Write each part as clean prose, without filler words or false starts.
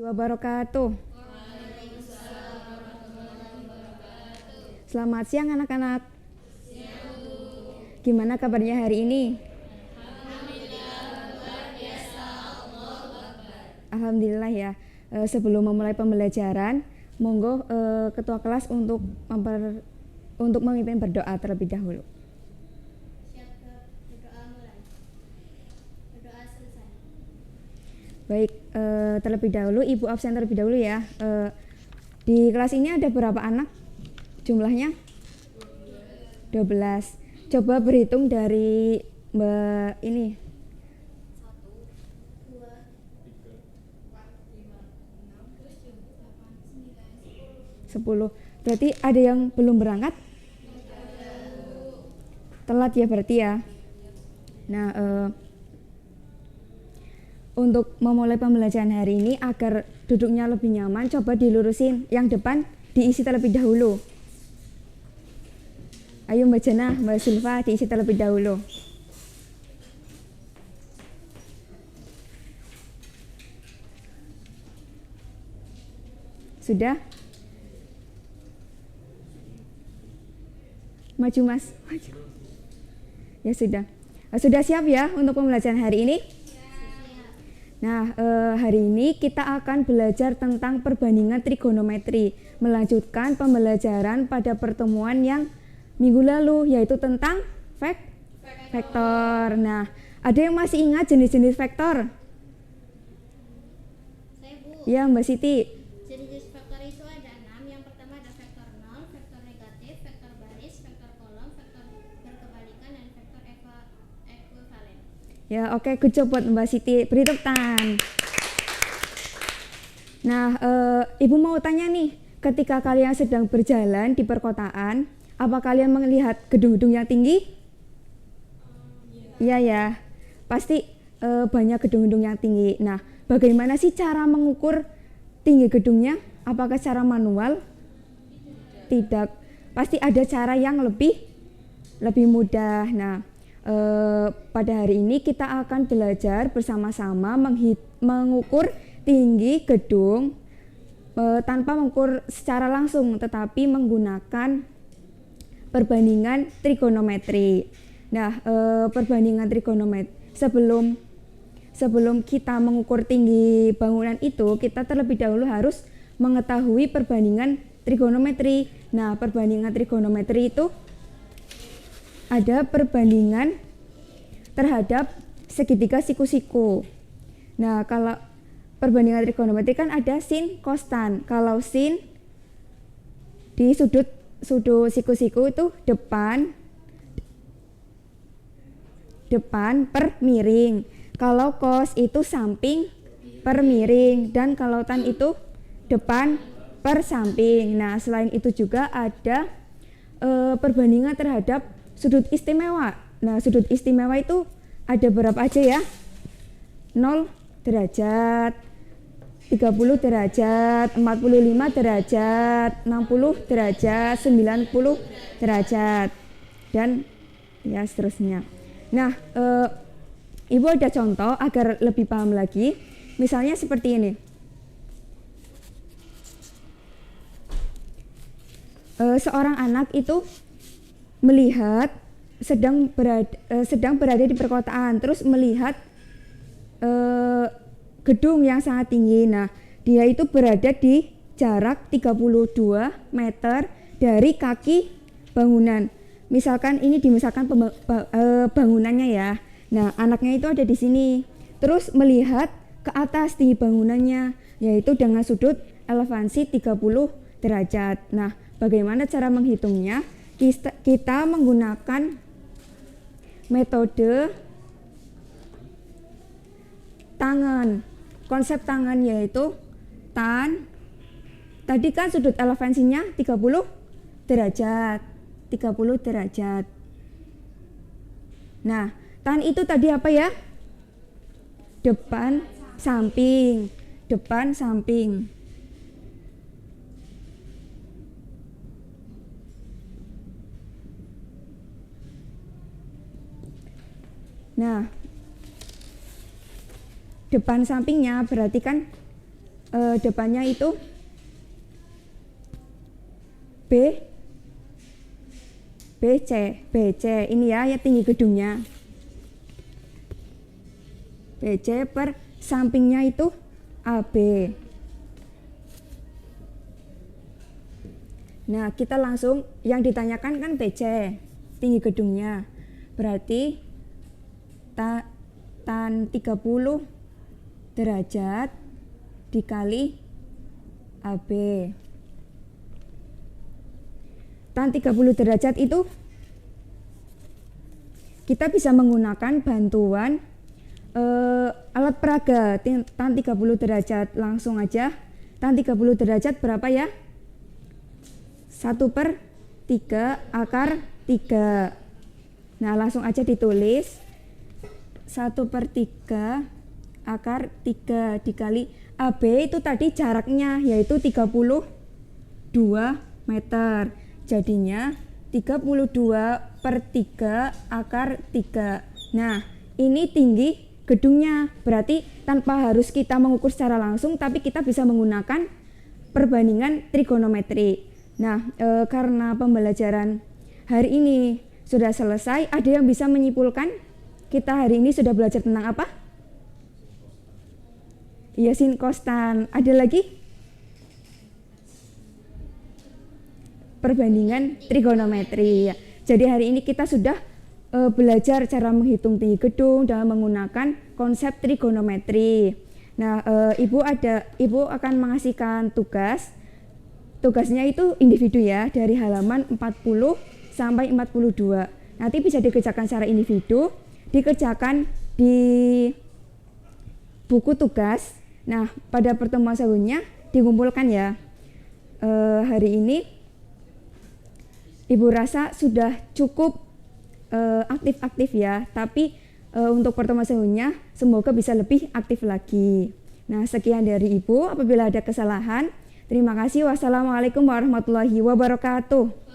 Wabarakatuh. Selamat siang anak-anak. Gimana kabarnya hari ini? Alhamdulillah ya. Sebelum memulai pembelajaran, monggo ketua kelas untuk memimpin berdoa terlebih dahulu. Baik, terlebih dahulu Ibu absen terlebih dahulu ya. Di kelas ini ada berapa anak? Jumlahnya? 12. Coba berhitung dari Mbak ini. 10. Berarti ada yang belum berangkat? Telat ya berarti ya. Nah, untuk memulai pembelajaran hari ini agar duduknya lebih nyaman, coba dilurusin. Yang depan diisi terlebih dahulu. Ayo Mbak Jana, Mbak Silva diisi terlebih dahulu. Sudah? Maju Mas. Maju. Ya sudah. Sudah siap ya untuk pembelajaran hari ini? Nah, hari ini kita akan belajar tentang perbandingan trigonometri, melanjutkan pembelajaran pada pertemuan yang minggu lalu, yaitu tentang vektor. Nah, ada yang masih ingat jenis-jenis vektor? Saya, Bu. Ya, Mbak Siti. Jenis vektor itu ada 6. Yang pertama ada vektor 0, vektor negatif, vektor baris, vektor kolom, vektor berkebalikan, dan vektor ekuivalen. Ya, oke, good job buat Mbak Siti. Beri tepuk tangan. Nah, Ibu mau tanya nih, ketika kalian sedang berjalan di perkotaan, apa kalian melihat gedung-gedung yang tinggi? Iya ya, pasti banyak gedung-gedung yang tinggi. Nah, bagaimana sih cara mengukur tinggi gedungnya? Apakah secara manual? Tidak, pasti ada cara yang lebih mudah. Nah, pada hari ini kita akan belajar bersama-sama mengukur tinggi gedung tanpa mengukur secara langsung, tetapi menggunakan perbandingan trigonometri. Nah, perbandingan trigonometri sebelum kita mengukur tinggi bangunan itu, kita terlebih dahulu harus mengetahui perbandingan trigonometri. Nah, perbandingan trigonometri itu ada perbandingan terhadap segitiga siku-siku. Nah, kalau perbandingan trigonometri kan ada sin, cos, tan. Kalau sin di sudut siku-siku itu depan per miring. Kalau cos itu samping per miring, dan kalau tan itu depan per samping. Nah, selain itu juga ada perbandingan terhadap sudut istimewa. Nah, sudut istimewa itu ada berapa aja ya? 0 derajat, 30 derajat, 45 derajat, 60 derajat, 90 derajat, dan ya seterusnya. Nah, Ibu ada contoh agar lebih paham lagi. Misalnya seperti ini. Seorang anak itu melihat sedang berada di perkotaan, terus melihat gedung yang sangat tinggi. Nah, dia itu berada di jarak 32 meter dari kaki bangunan. Misalkan ini dimisalkan bangunannya ya. Nah, anaknya itu ada di sini. Terus melihat ke atas tinggi bangunannya, yaitu dengan sudut elevasi 30 derajat. Nah, bagaimana cara menghitungnya? Kita menggunakan metode tangan. Konsep tangan yaitu tan. Tadi kan sudut elevasinya 30 derajat. 30 derajat. Nah, tan itu tadi apa ya? Depan, samping. Depan, samping. Nah, depan sampingnya berarti kan depannya itu B BC ini ya tinggi gedungnya. BC per sampingnya itu AB. Nah, kita langsung yang ditanyakan kan BC, tinggi gedungnya. Berarti tan 30 derajat dikali AB. Tan 30 derajat itu kita bisa menggunakan bantuan alat peraga. Tan 30 derajat langsung aja. Tan 30 derajat berapa ya? 1/3 akar 3. Nah, langsung aja ditulis 1/3 akar 3 dikali AB itu tadi jaraknya yaitu 32 meter. Jadinya 32/3 akar 3. Nah, ini tinggi gedungnya. Berarti tanpa harus kita mengukur secara langsung, tapi kita bisa menggunakan perbandingan trigonometri. Nah, karena pembelajaran hari ini sudah selesai, ada yang bisa menyimpulkan kita hari ini sudah belajar tentang apa? Ya, sin kostan. Ada lagi? Perbandingan trigonometri. Jadi hari ini kita sudah belajar cara menghitung tinggi gedung dengan menggunakan konsep trigonometri. Nah, Ibu akan mengasihkan tugas. Tugasnya itu individu ya, dari halaman 40 sampai 42. Nanti bisa dikerjakan secara individu, dikerjakan di buku tugas. Nah, pada pertemuan selanjutnya dikumpulkan ya. Hari ini Ibu rasa sudah cukup aktif-aktif ya, tapi untuk pertemuan selanjutnya semoga bisa lebih aktif lagi. Nah, sekian dari Ibu. Apabila ada kesalahan, terima kasih. Wassalamualaikum warahmatullahi wabarakatuh.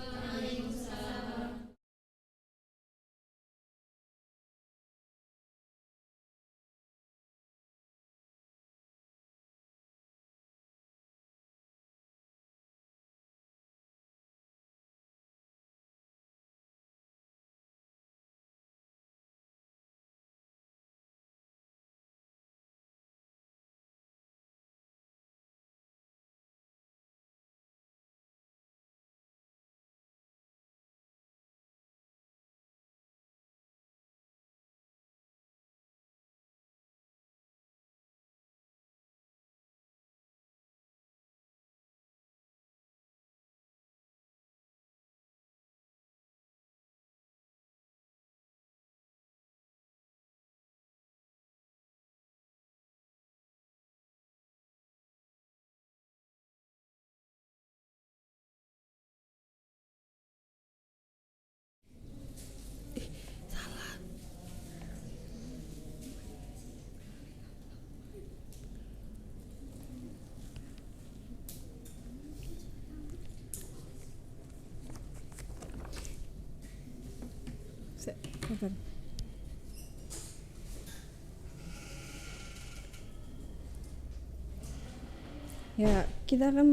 Ya, kita akan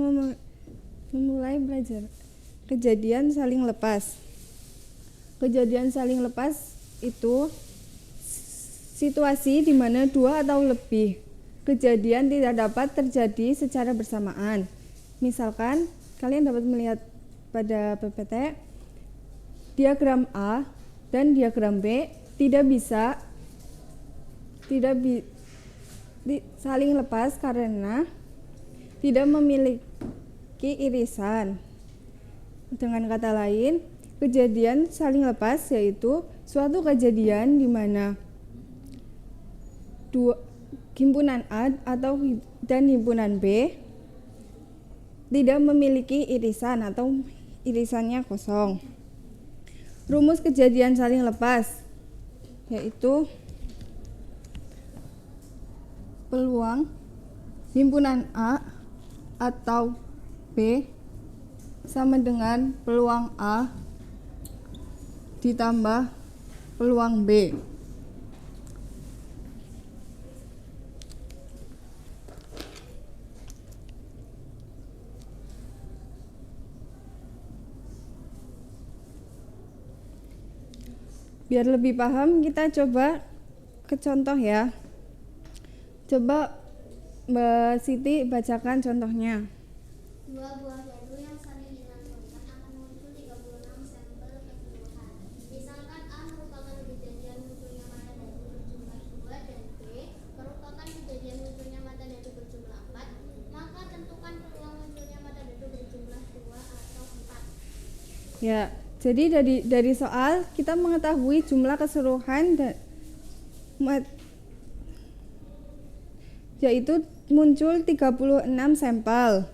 memulai belajar kejadian saling lepas. Kejadian saling lepas itu situasi di mana dua atau lebih kejadian tidak dapat terjadi secara bersamaan. Misalkan kalian dapat melihat pada PPT diagram A dan diagram B tidak bisa saling lepas karena tidak memiliki irisan. Dengan kata lain, kejadian saling lepas yaitu suatu kejadian di mana himpunan A dan himpunan B tidak memiliki irisan atau irisannya kosong. Rumus kejadian saling lepas yaitu peluang himpunan A atau B sama dengan peluang A ditambah peluang B. Biar lebih paham kita coba ke contoh ya. Coba Mbak Siti bacakan contohnya. Dua buah dadu yang saling digantungkan akan muncul 36 sampel keseluruhan. Misalkan A merupakan kejadian munculnya mata dadu berjumlah 2 dan B merupakan kejadian munculnya mata dadu berjumlah 4, maka tentukan peluang munculnya mata dadu berjumlah 2 atau 4. Ya, jadi dari soal kita mengetahui jumlah keseluruhan dan yaitu muncul 36 sampel,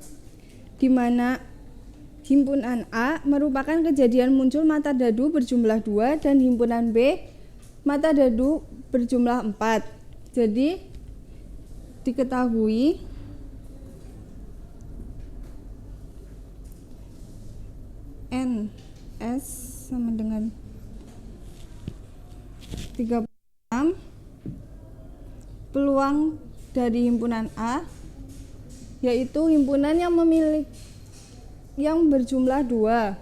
di mana himpunan A merupakan kejadian muncul mata dadu berjumlah 2 dan himpunan B mata dadu berjumlah 4. Jadi diketahui NS sama dengan 36. Peluang dari himpunan A yaitu himpunan yang berjumlah 2,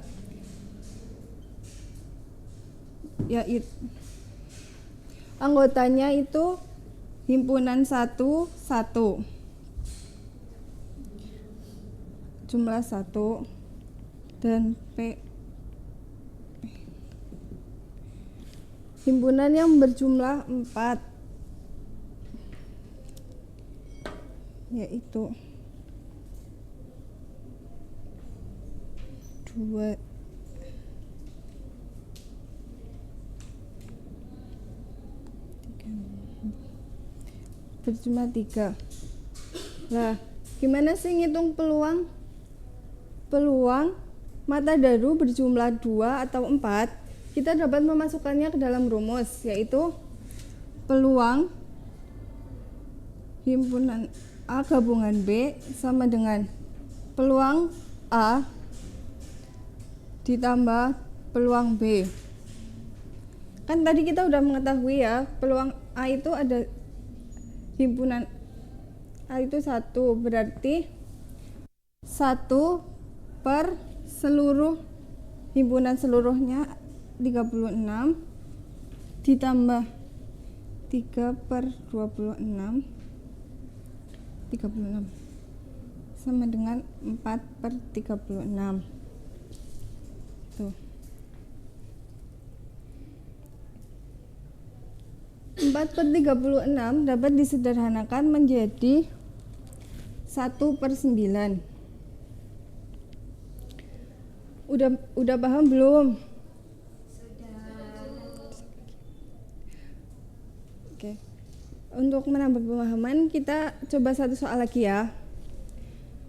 yaitu anggotanya itu himpunan 1 jumlah 1 dan P himpunan yang berjumlah 4 yaitu 2 berjumlah 3. Nah, gimana sih ngitung peluang mata dadu berjumlah 2 atau 4? Kita dapat memasukkannya ke dalam rumus, yaitu peluang himpunan A gabungan B sama dengan peluang A ditambah peluang B. Kan tadi kita udah mengetahui ya, peluang A itu ada himpunan A itu 1, berarti 1 per seluruh himpunan seluruhnya 36 ditambah 3 per 26 sama dengan 4 per 36. Tuh. 4 per 36 dapat disederhanakan menjadi 1 per 9. Udah paham belum? Oke. Untuk menambah pemahaman, kita coba satu soal lagi ya.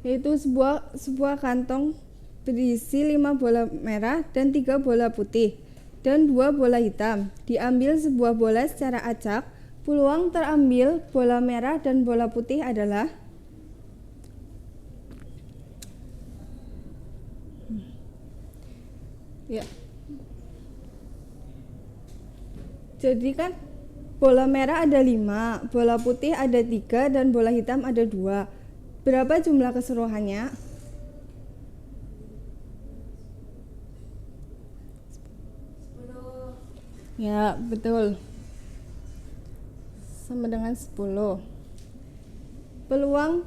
Yaitu sebuah kantong berisi 5 bola merah dan 3 bola putih dan 2 bola hitam. Diambil sebuah bola secara acak. Peluang terambil bola merah dan bola putih adalah ya. Jadi kan bola merah ada 5, bola putih ada 3, dan bola hitam ada 2. Berapa jumlah keseluruhannya? Ya, betul. Sama dengan 10. Peluang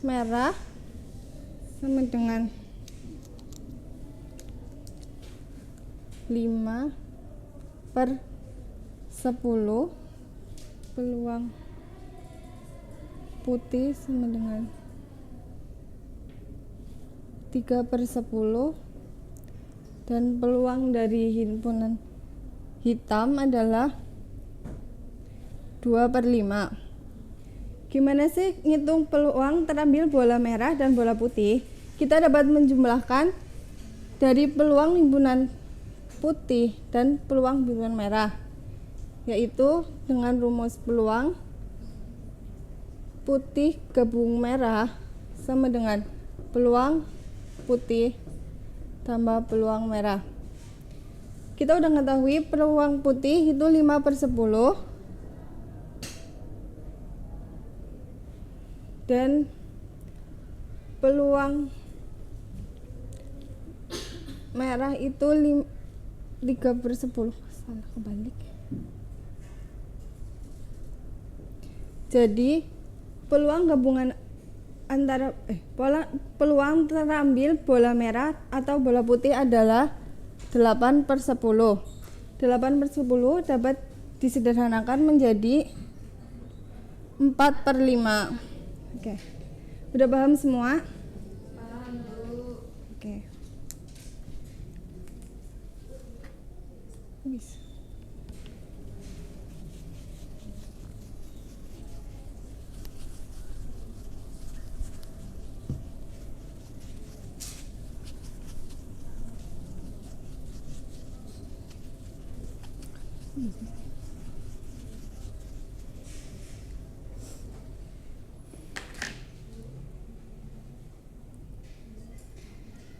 merah sama dengan 5 per 10, peluang putih sama dengan 3 per 10, dan peluang dari himpunan hitam adalah 2 per 5. Gimana sih ngitung peluang terambil bola merah dan bola putih? Kita dapat menjumlahkan dari peluang himpunan putih dan peluang himpunan merah, yaitu dengan rumus peluang putih gabung merah sama dengan peluang putih tambah peluang merah. Kita udah mengetahui peluang putih itu 5 per 10 dan peluang merah itu 3/10. Salah kebalik. Jadi peluang gabungan antara peluang terambil bola merah atau bola putih adalah 8/10. 8/10 dapat disederhanakan menjadi 4/5. Oke. Udah paham semua? Paham, Bu. Oke. Bisa.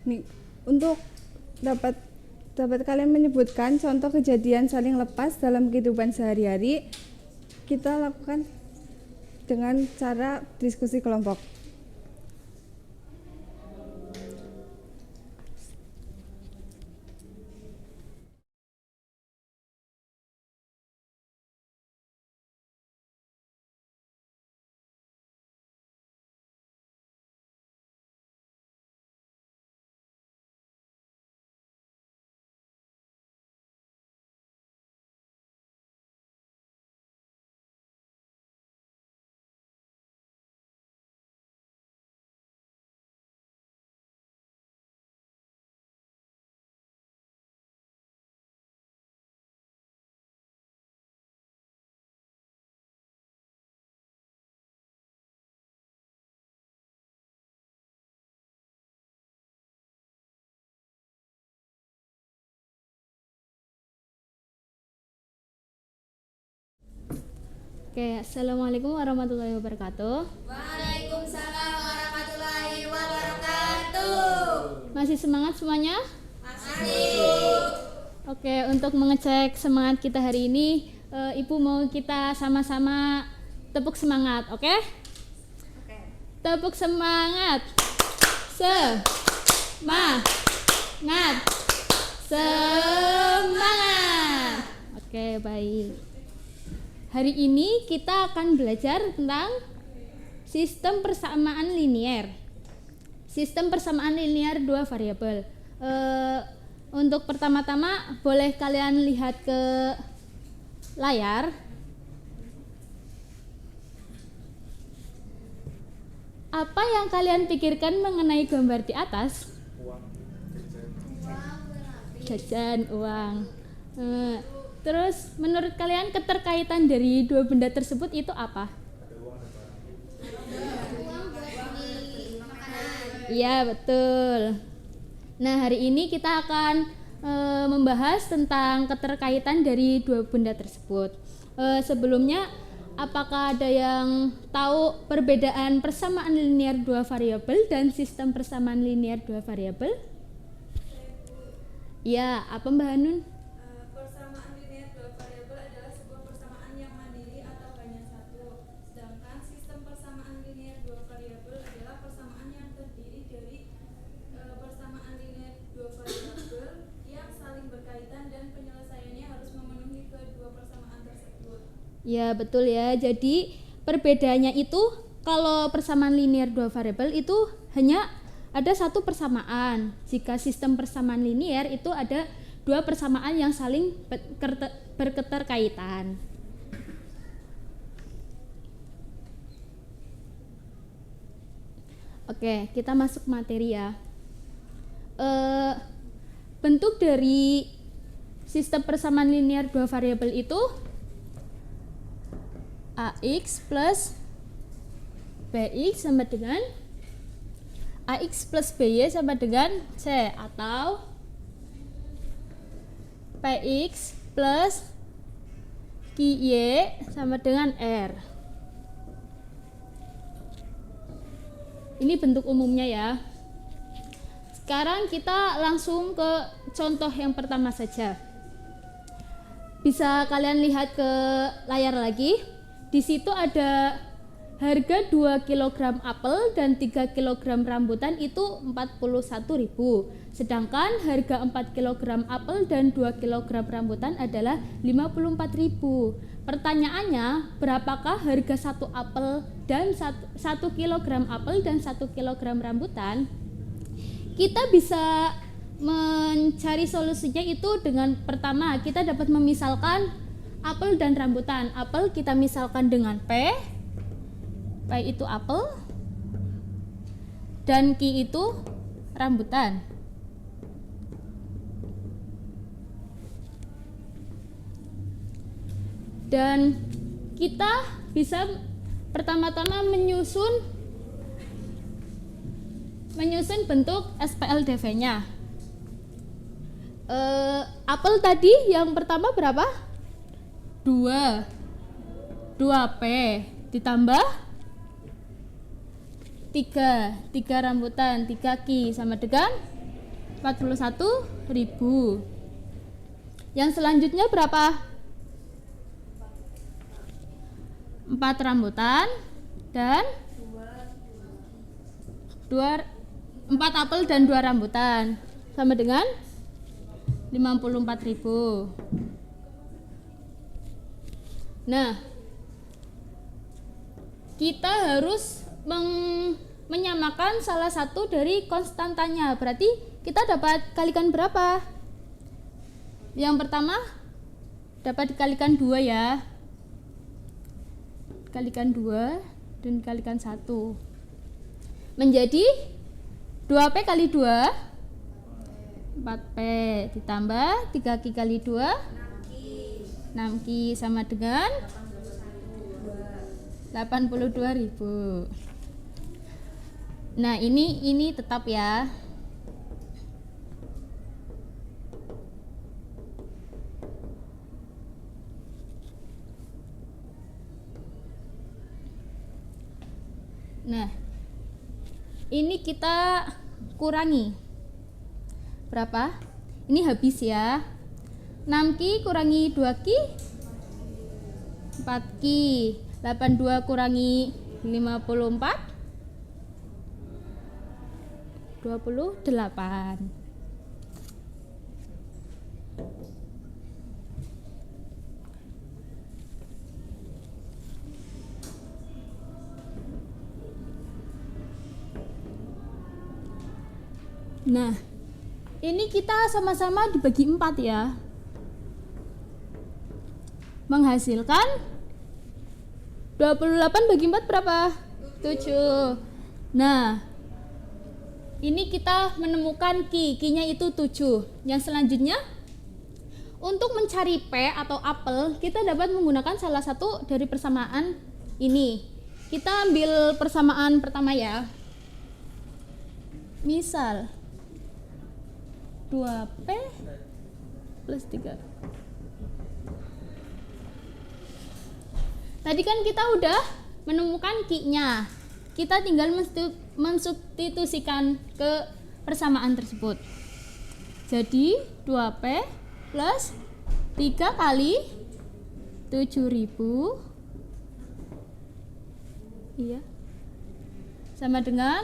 Nih, untuk dapat kalian menyebutkan contoh kejadian saling lepas dalam kehidupan sehari-hari, kita lakukan dengan cara diskusi kelompok. Oke, assalamualaikum warahmatullahi wabarakatuh. Waalaikumsalam warahmatullahi wabarakatuh. Masih semangat semuanya? Masih. Oke, untuk mengecek semangat kita hari ini, Ibu mau kita sama-sama tepuk semangat, oke? Oke. Tepuk semangat. Semangat. Semangat. Oke, baik. Hari ini kita akan belajar tentang sistem persamaan linear. Sistem persamaan linear dua variabel. Untuk pertama-tama boleh kalian lihat ke layar. Apa yang kalian pikirkan mengenai gambar di atas? Jajan, uang. Terus menurut kalian keterkaitan dari dua benda tersebut itu apa? Iya, betul. Nah, hari ini kita akan membahas tentang keterkaitan dari dua benda tersebut. Sebelumnya, apakah ada yang tahu perbedaan persamaan linear dua variabel dan sistem persamaan linear dua variabel? Ya, apa Mbak Hanun? Persamaan linear dua variabel adalah sebuah persamaan yang mandiri atau hanya satu. Sedangkan sistem persamaan linear dua variabel adalah persamaan yang terdiri dari persamaan linear dua variabel yang saling berkaitan dan penyelesaiannya harus memenuhi kedua persamaan tersebut. Ya, betul ya. Jadi perbedaannya itu kalau persamaan linear dua variabel itu hanya ada satu persamaan. Jika sistem persamaan linear itu ada dua persamaan yang saling berketerkaitan. Oke, kita masuk materi ya. Bentuk dari sistem persamaan linear dua variabel itu AX plus BX sama dengan AX plus BY sama dengan C, atau PX plus QY sama dengan R. Ini bentuk umumnya ya. Sekarang kita langsung ke contoh yang pertama saja. Bisa kalian lihat ke layar lagi. Di situ ada harga 2 kg apel dan 3 kg rambutan itu 41.000. Sedangkan harga 4 kg apel dan 2 kg rambutan adalah 54.000. Pertanyaannya, berapakah harga 1 apel dan 1 kg apel dan 1 kg rambutan? Kita bisa mencari solusinya itu dengan pertama kita dapat memisalkan apel dan rambutan. Apel kita misalkan dengan P itu apel dan Q itu rambutan. Dan kita bisa pertama-tama menyusun bentuk SPLDV-nya. Apel tadi yang pertama berapa? 2P ditambah 3 rambutan, 3 Q sama dengan 41.000. Yang selanjutnya berapa? 4 rambutan dan 4 apel dan 2 rambutan sama dengan 54.000. Nah, kita harus menyamakan salah satu dari konstantanya. Berarti kita dapat kalikan berapa? Yang pertama dapat dikalikan 2 ya. Kalikan 2 dan kalikan 1 menjadi 2P kali 2 4P ditambah 3Q kali 2 6Q sama dengan 82.000. Nah, ini tetap ya. Nah, ini kita kurangi. Berapa? Ini habis ya. 6Q kurangi 2Q 4Q. 82 kurangi 54 28. Nah, ini kita sama-sama dibagi 4 ya. Menghasilkan 28 bagi 4 berapa? 7. Nah, ini kita menemukan Q-nya itu 7. Yang selanjutnya, untuk mencari P atau apel, kita dapat menggunakan salah satu dari persamaan ini. Kita ambil persamaan pertama ya. Misal 2P plus 3. Tadi kan kita udah menemukan Q-nya. Kita tinggal mensubstitusikan ke persamaan tersebut. Jadi 2P plus 3 kali 7.000 iya sama dengan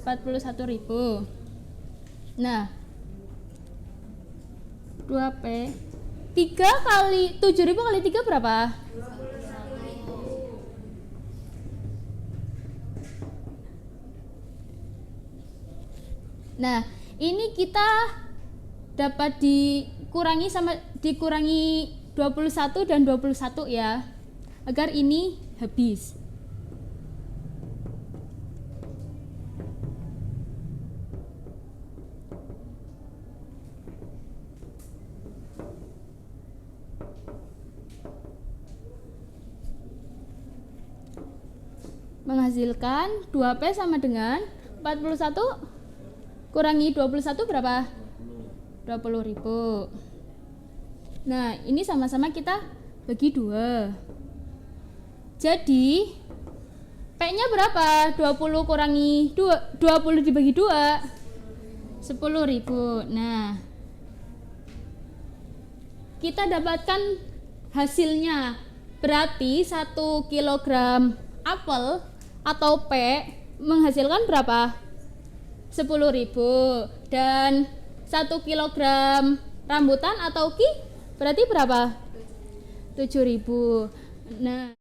41.000. Nah, 2P 3 kali 7.000 kali 3 berapa? 21.000. Nah, ini kita dapat dikurangi 21 dan 21 ya, agar ini habis. Menghasilkan 2P sama dengan 41 kurangi 21 berapa? 20.000. Nah, ini sama-sama kita bagi 2. Jadi P-nya berapa? 20 kurangi 2, 20 dibagi 2 10.000. Nah, kita dapatkan hasilnya. Berarti 1 kg apel atau P menghasilkan berapa? 10.000. Dan 1 kilogram rambutan atau Ki berarti berapa? 7.000. Nah,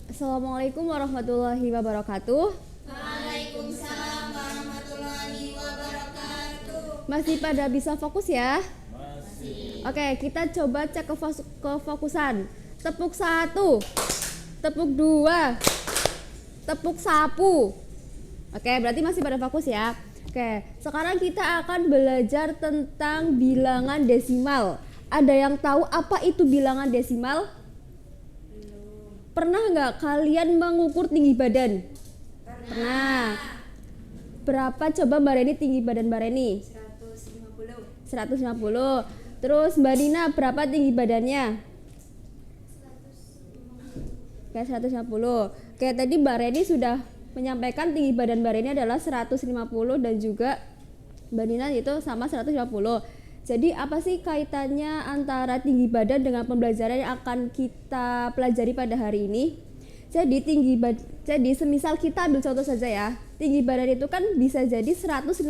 Assalamualaikum warahmatullahi wabarakatuh. Waalaikumsalam warahmatullahi wabarakatuh. Masih pada bisa fokus ya? Masih. Oke, kita coba cek kefokusan. Tepuk 1, tepuk 2, tepuk sapu. Oke, berarti masih pada fokus ya. Oke, sekarang kita akan belajar tentang bilangan desimal. Ada yang tahu apa itu bilangan desimal? Pernah nggak kalian mengukur tinggi badan? Pernah. Berapa coba Mbak Reni tinggi badan Mbak Reni? 150. Terus Mbak Dina berapa tinggi badannya? 150. Kayak tadi Mbak Reni sudah menyampaikan tinggi badan Mbak Reni adalah 150 dan juga Mbak Dina itu sama 150. Jadi apa sih kaitannya antara tinggi badan dengan pembelajaran yang akan kita pelajari pada hari ini? Jadi jadi semisal kita ambil contoh saja ya. Tinggi badan itu kan bisa jadi 150,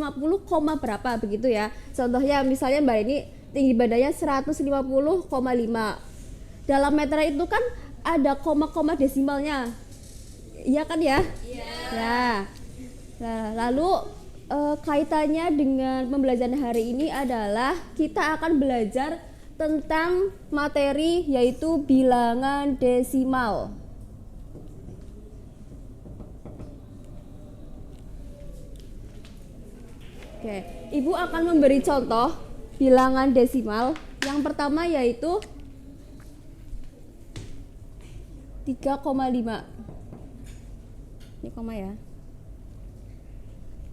berapa begitu ya. Contohnya misalnya Mbak ini tinggi badannya 150,5. Dalam meter itu kan ada koma-koma desimalnya. Iya kan ya? Iya. Ya. Nah, lalu kaitannya dengan pembelajaran hari ini adalah kita akan belajar tentang materi yaitu bilangan desimal. Oke, Ibu akan memberi contoh bilangan desimal. Yang pertama yaitu 3,5. Ini koma ya.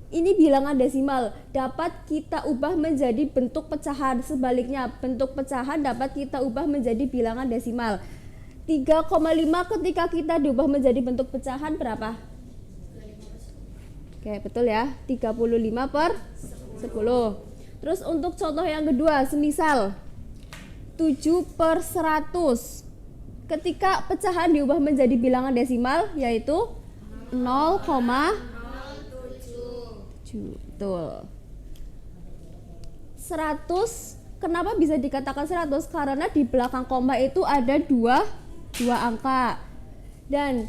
Ini bilangan desimal dapat kita ubah menjadi bentuk pecahan. Sebaliknya, bentuk pecahan dapat kita ubah menjadi bilangan desimal. 3,5 ketika kita diubah menjadi bentuk pecahan berapa? Oke, betul ya. 35/10. Terus untuk contoh yang kedua, semisal 7/100. Ketika pecahan diubah menjadi bilangan desimal yaitu 0,7. Betul. 100, kenapa bisa dikatakan 100? Karena di belakang koma itu ada dua angka. Dan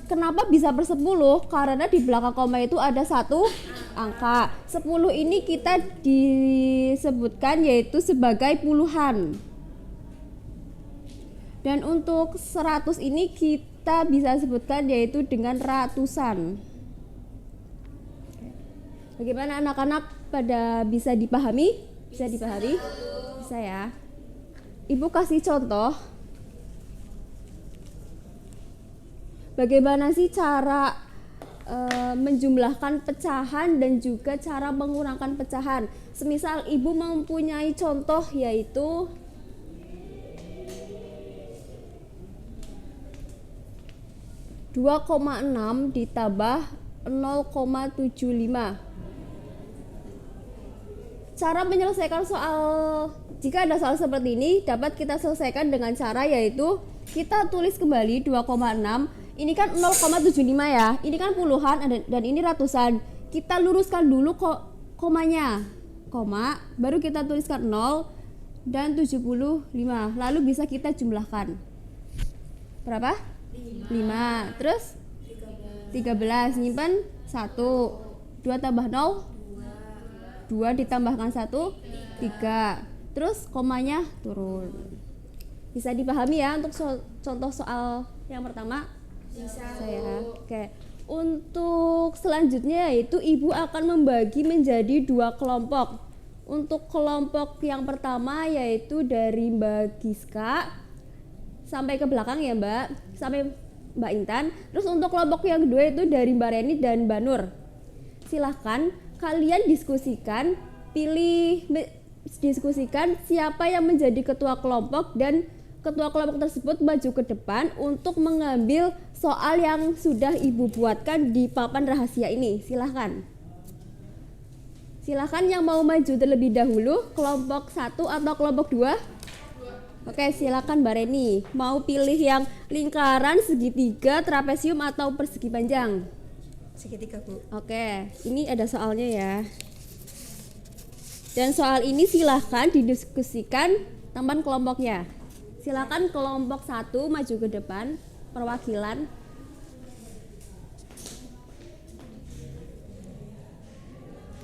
kenapa bisa per 10? Karena di belakang koma itu ada satu angka. 10 ini kita disebutkan yaitu sebagai puluhan. Dan untuk 100 ini kita bisa sebutkan yaitu dengan ratusan. Bagaimana anak-anak pada bisa dipahami? Bisa dipahami? Bisa ya. Ibu kasih contoh. Bagaimana sih cara menjumlahkan pecahan dan juga cara mengurangkan pecahan? Semisal ibu mempunyai contoh yaitu 2,6 ditambah 0,75. Cara menyelesaikan soal, jika ada soal seperti ini dapat kita selesaikan dengan cara yaitu kita tulis kembali 2,6. Ini kan 0,75 ya. Ini kan puluhan dan ini ratusan. Kita luruskan dulu komanya. koma, baru kita tuliskan 0 dan 75. Lalu bisa kita jumlahkan. Berapa? 5. Terus 13. Nyimpan 1. 2 tambah 0 2 ditambahkan 1 3. Terus komanya turun. Bisa dipahami ya untuk contoh soal yang pertama? Bisa. Saya. Oke. Untuk selanjutnya yaitu ibu akan membagi menjadi 2 kelompok. Untuk kelompok yang pertama yaitu dari Mbak Giska sampai ke belakang ya Mbak, sampai Mbak Intan. Terus untuk kelompok yang kedua itu dari Mbak Reni dan Mbak Nur. Silahkan kalian diskusikan, diskusikan siapa yang menjadi ketua kelompok dan ketua kelompok tersebut maju ke depan untuk mengambil soal yang sudah ibu buatkan di papan rahasia ini. Silahkan. Silahkan yang mau maju terlebih dahulu, kelompok 1 atau kelompok 2? Oke, silakan Mbak Reni. Mau pilih yang lingkaran, segitiga, trapesium atau persegi panjang? Segitiga, Bu. Oke, ini ada soalnya ya. Dan soal ini silahkan didiskusikan teman kelompoknya. Silakan kelompok 1 maju ke depan, perwakilan.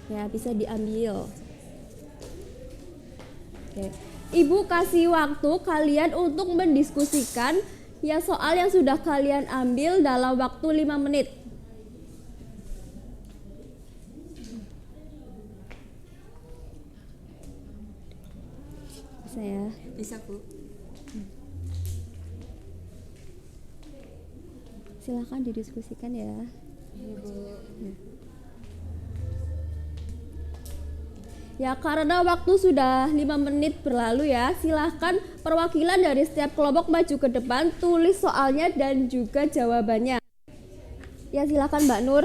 Ya, bisa diambil. Oke. Ibu kasih waktu kalian untuk mendiskusikan ya soal yang sudah kalian ambil dalam waktu 5 menit. Bisa ya? Bisa, Bu. Silahkan didiskusikan ya. Ya, karena waktu sudah 5 menit berlalu ya, silahkan perwakilan dari setiap kelompok maju ke depan, tulis soalnya dan juga jawabannya. Ya, silahkan Mbak Nur.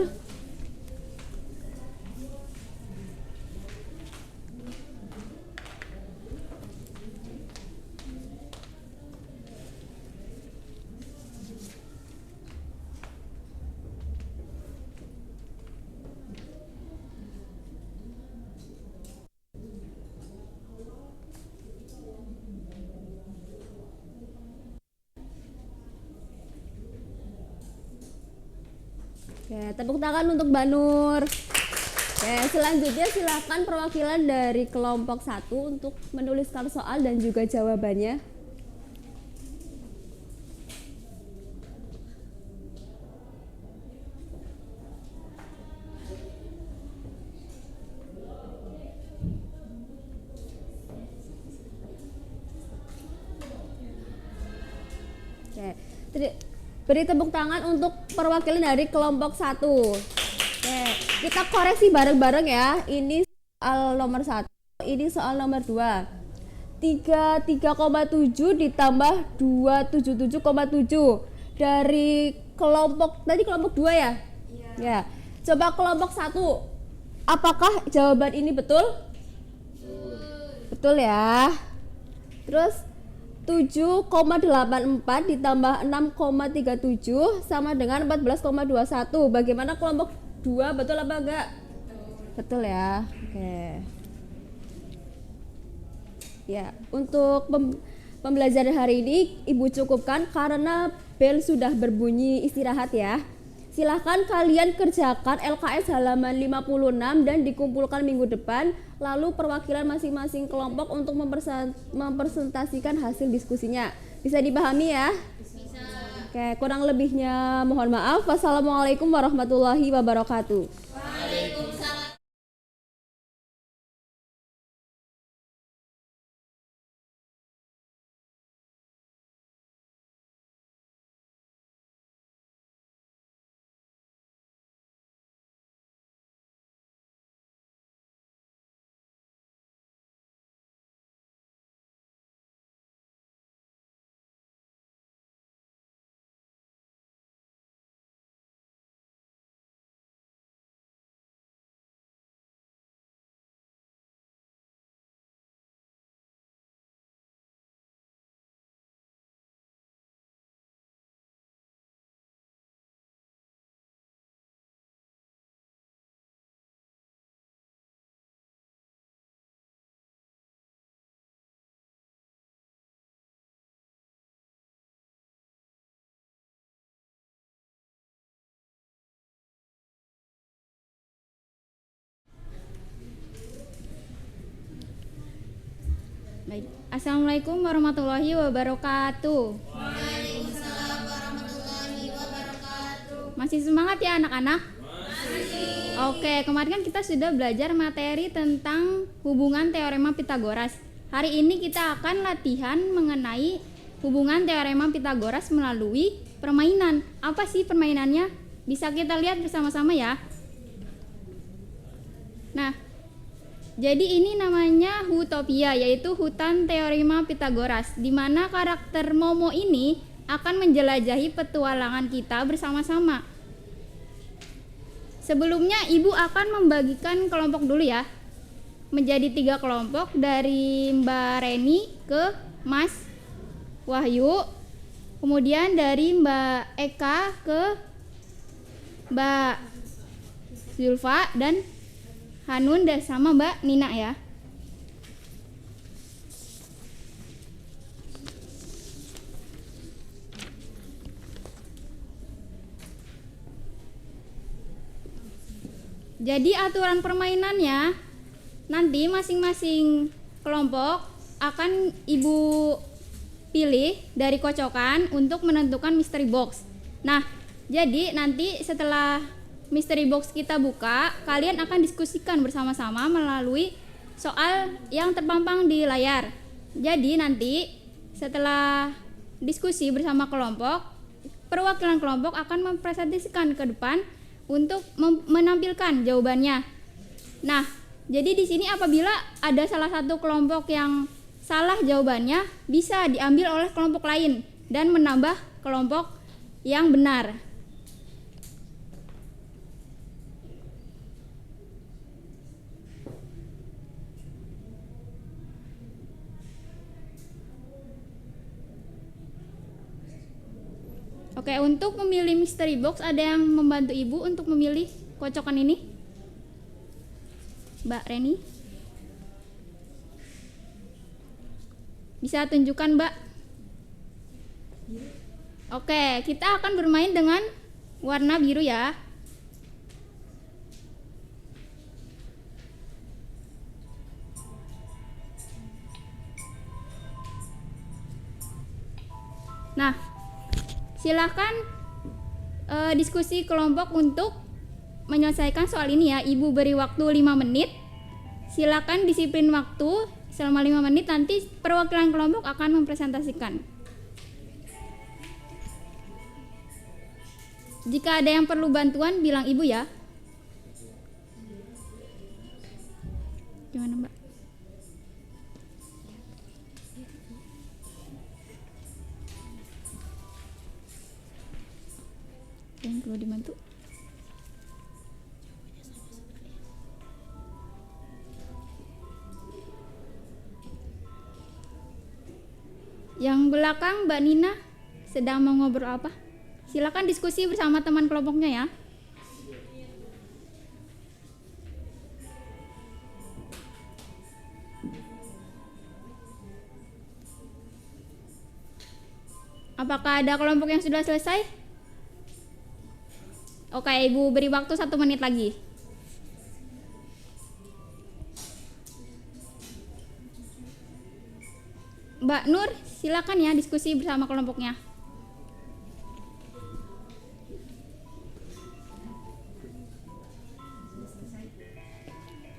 Oke, tepuk tangan untuk Mbak Nur. Oke, selanjutnya silakan perwakilan dari kelompok 1 untuk menuliskan soal dan juga jawabannya. Oke, beri tepuk tangan untuk perwakilan dari kelompok 1. Oke, kita koreksi bareng-bareng ya. Ini soal nomor 1, ini soal nomor 2. 33,7 ditambah 277,7 dari kelompok tadi kelompok 2 ya? Iya. Ya. Coba kelompok 1. Apakah jawaban ini betul? Betul ya. Terus 7,84 ditambah 6,37 sama dengan 14,21. Bagaimana kelompok 2, betul apa enggak? Betul ya. Oke. Ya, untuk pembelajaran hari ini Ibu cukupkan karena bel sudah berbunyi istirahat ya. Silahkan kalian kerjakan LKS halaman 56 dan dikumpulkan minggu depan. Lalu perwakilan masing-masing kelompok untuk mempresentasikan hasil diskusinya. Bisa dipahami ya? Bisa. Oke, kurang lebihnya mohon maaf. Wassalamualaikum warahmatullahi wabarakatuh. Waalaikumsalam. Baik. Assalamualaikum warahmatullahi wabarakatuh. Masih semangat ya anak-anak? Oke, kemarin kan kita sudah belajar materi tentang hubungan teorema Pitagoras. Hari ini kita akan latihan mengenai hubungan teorema Pitagoras melalui permainan. Apa sih permainannya? Bisa kita lihat bersama-sama ya. Nah, jadi ini namanya Hutopia, yaitu hutan teorema Pitagoras, di mana karakter Momo ini akan menjelajahi petualangan kita bersama-sama. Sebelumnya Ibu akan membagikan kelompok dulu ya, menjadi 3 kelompok, dari Mbak Reni ke Mas Wahyu, kemudian dari Mbak Eka ke Mbak Zulfa, dan Hanun dan sama Mbak Nina ya. Jadi aturan permainannya, nanti masing-masing kelompok akan Ibu pilih dari kocokan untuk menentukan mystery box. Nah, jadi nanti setelah mystery box kita buka, kalian akan diskusikan bersama-sama melalui soal yang terpampang di layar. Jadi nanti setelah diskusi bersama kelompok, perwakilan kelompok akan mempresentasikan ke depan untuk menampilkan jawabannya. Nah, jadi di sini apabila ada salah satu kelompok yang salah jawabannya, bisa diambil oleh kelompok lain dan menambah kelompok yang benar. Oke, untuk memilih mystery box ada yang membantu Ibu untuk memilih kocokan ini? Mbak Reni? Bisa tunjukkan, Mbak? Oke, kita akan bermain dengan warna biru ya. Nah, silakan diskusi kelompok untuk menyelesaikan soal ini ya. Ibu beri waktu 5 menit. Silakan disiplin waktu selama 5 menit, nanti perwakilan kelompok akan mempresentasikan. Jika ada yang perlu bantuan, bilang Ibu ya. Gimana, Mbak? Yang perlu dibantu? Yang belakang Mbak Nina sedang mau ngobrol apa? Silakan diskusi bersama teman kelompoknya ya. Apakah ada kelompok yang sudah selesai? Oke, Ibu beri waktu 1 menit lagi. Mbak Nur, silakan ya diskusi bersama kelompoknya.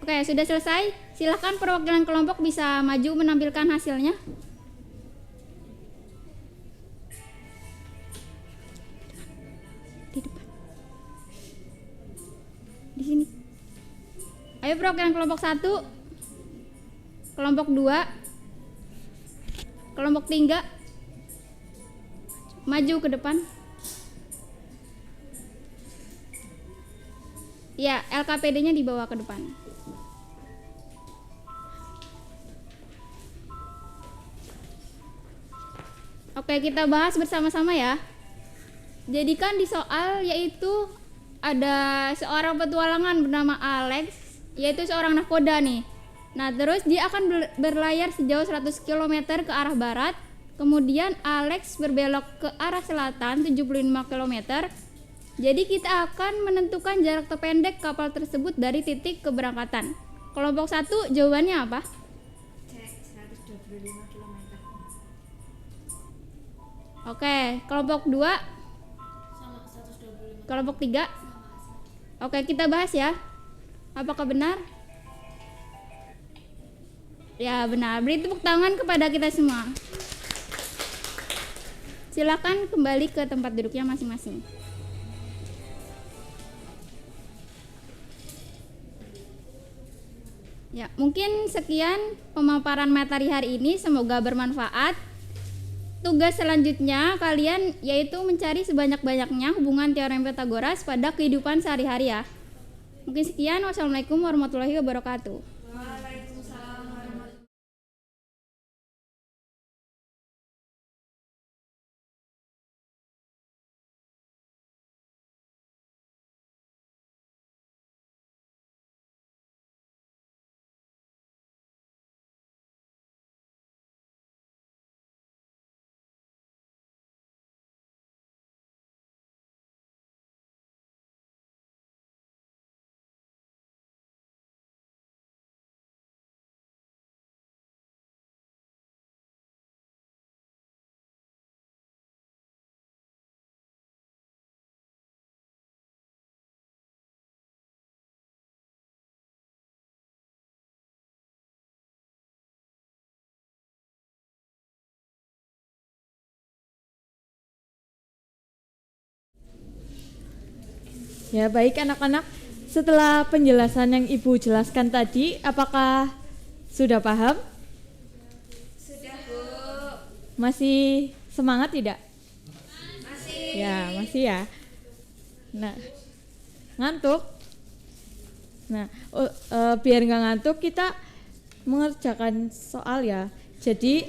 Oke, sudah selesai. Silakan perwakilan kelompok bisa maju menampilkan hasilnya. Di depan. Di sini. Ayo perwakilan kelompok 1, kelompok 2, kelompok 3, maju ke depan. Ya, LKPD-nya dibawa ke depan. Oke, kita bahas bersama-sama ya. Jadi kan di soal yaitu ada seorang petualangan bernama Alex, yaitu seorang nahkoda nih. Nah, terus dia akan berlayar sejauh 100 km ke arah barat. Kemudian Alex berbelok ke arah selatan 75 km. Jadi kita akan menentukan jarak terpendek kapal tersebut dari titik keberangkatan. Kelompok 1 jawabannya apa? Oke, kelompok 2 kelompok 3. Oke, kita bahas ya. Apakah benar? Ya, benar. Beri tepuk tangan kepada kita semua. Silakan kembali ke tempat duduknya masing-masing. Ya, mungkin sekian pemaparan materi hari ini, semoga bermanfaat. Tugas selanjutnya kalian yaitu mencari sebanyak-banyaknya hubungan teorem Pythagoras pada kehidupan sehari-hari ya. Mungkin sekian. Wassalamualaikum warahmatullahi wabarakatuh. Ya, baik anak-anak. Setelah penjelasan yang Ibu jelaskan tadi, apakah sudah paham? Sudah, Bu. Masih semangat tidak? Masih. Ya, masih ya. Nah, ngantuk? Nah, biar nggak ngantuk kita mengerjakan soal ya. Jadi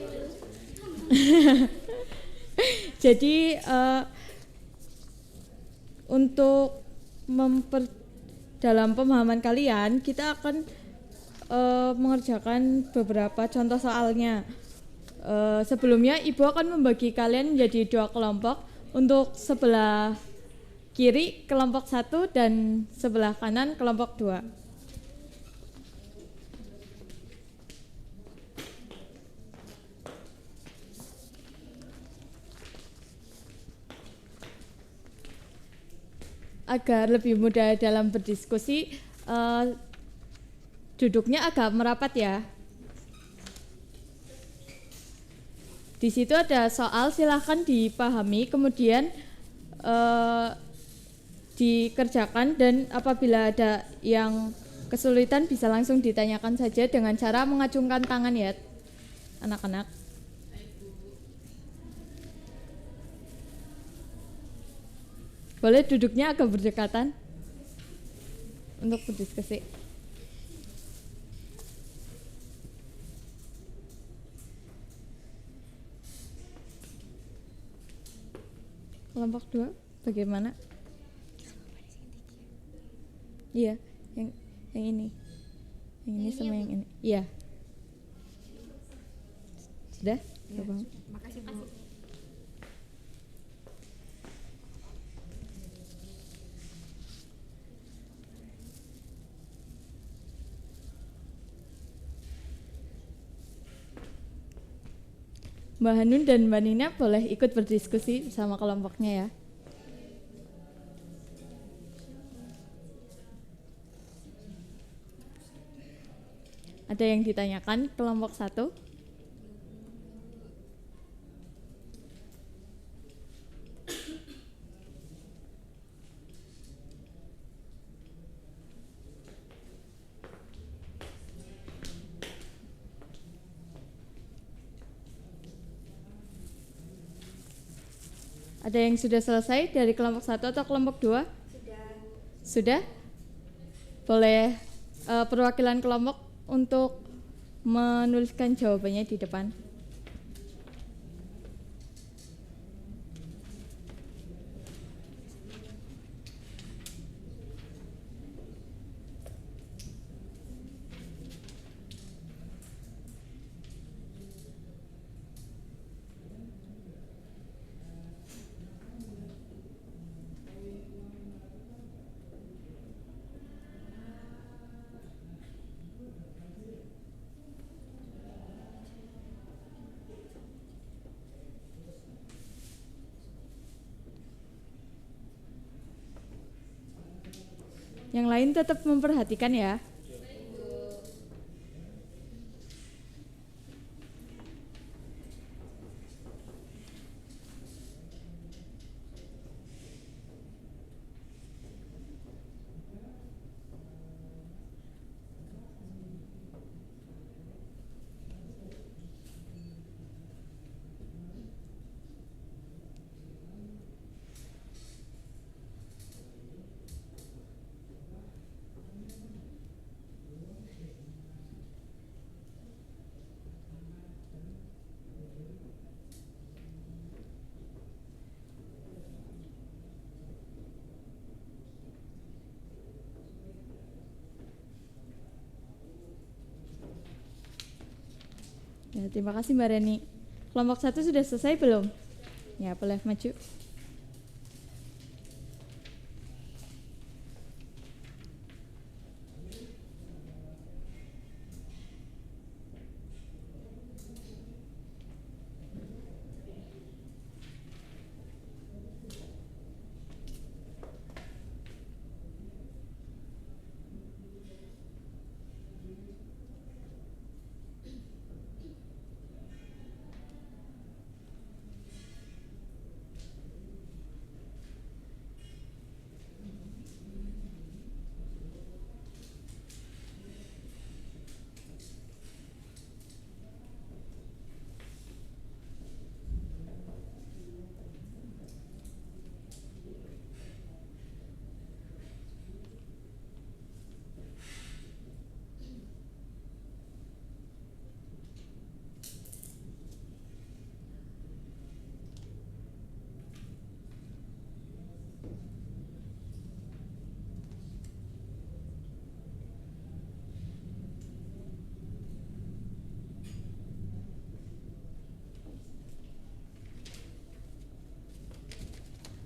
untuk dalam pemahaman kalian kita akan mengerjakan beberapa contoh soalnya. Sebelumnya Ibu akan membagi kalian menjadi 2 kelompok. Untuk sebelah kiri kelompok 1 dan sebelah kanan kelompok 2. Agar lebih mudah dalam berdiskusi, duduknya agak merapat ya. Di situ ada soal, silahkan dipahami, kemudian dikerjakan, dan apabila ada yang kesulitan bisa langsung ditanyakan saja dengan cara mengacungkan tangan ya, anak-anak. Boleh duduknya agak berdekatan untuk berdiskusi. Kelompok 2 bagaimana? Iya, yang ini. Yang ini sama yang ini. Iya. Sudah? Ya, Makasih, Bu. Mbak Hanun dan Mbak Nina boleh ikut berdiskusi sama kelompoknya ya. Ada yang ditanyakan kelompok 1? Ada yang sudah selesai dari kelompok 1 atau kelompok 2? Sudah? Boleh perwakilan kelompok untuk menuliskan jawabannya di depan. Yang lain tetap memperhatikan ya. Ya, terima kasih Mbak Reni. Kelompok 1 sudah selesai belum? Ya, boleh maju.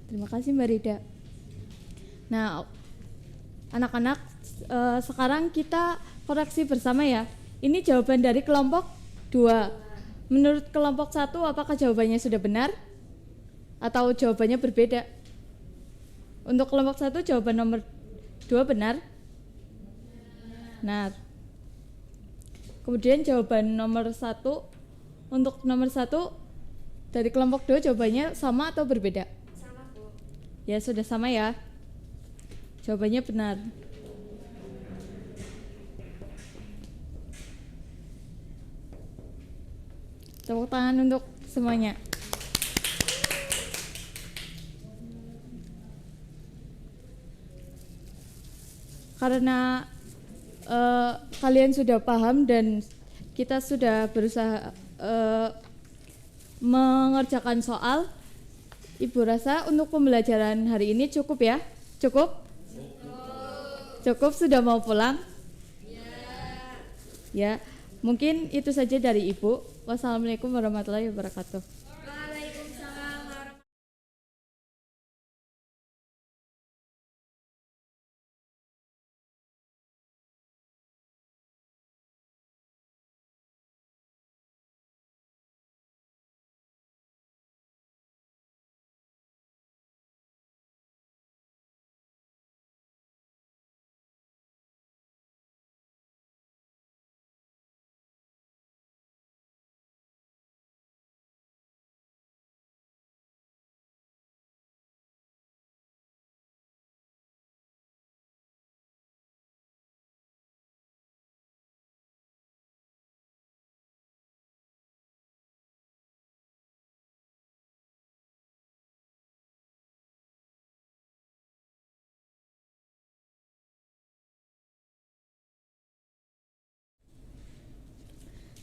Terima kasih Mbak Rida. Nah, anak-anak, sekarang kita koreksi bersama ya. Ini jawaban dari kelompok 2. Menurut kelompok 1, apakah jawabannya sudah benar? Atau jawabannya berbeda? Untuk kelompok 1, jawaban nomor 2 benar? Nah, kemudian jawaban nomor 1, untuk nomor 1 dari kelompok 2 jawabannya sama atau berbeda? Ya, sudah sama ya. Jawabannya benar. Tepuk tangan untuk semuanya. Karena kalian sudah paham dan kita sudah berusaha mengerjakan soal, Ibu rasa untuk pembelajaran hari ini cukup ya? Cukup? Cukup, sudah mau pulang? Ya, mungkin itu saja dari Ibu. Wassalamualaikum warahmatullahi wabarakatuh.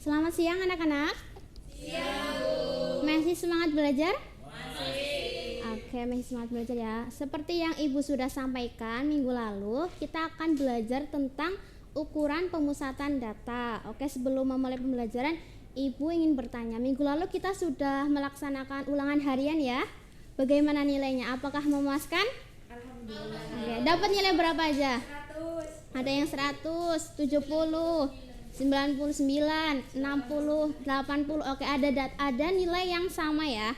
Selamat siang anak-anak. Siang, Bu. Masih semangat belajar? Masih. Oke, masih semangat belajar ya. Seperti yang Ibu sudah sampaikan minggu lalu, kita akan belajar tentang ukuran pemusatan data. Oke, sebelum memulai pembelajaran, Ibu ingin bertanya, minggu lalu kita sudah melaksanakan ulangan harian ya. Bagaimana nilainya? Apakah memuaskan? Alhamdulillah. Oke, dapat nilai berapa aja? 100. Ada yang 100, 70, 99, 60, 80. Oke, ada nilai yang sama ya.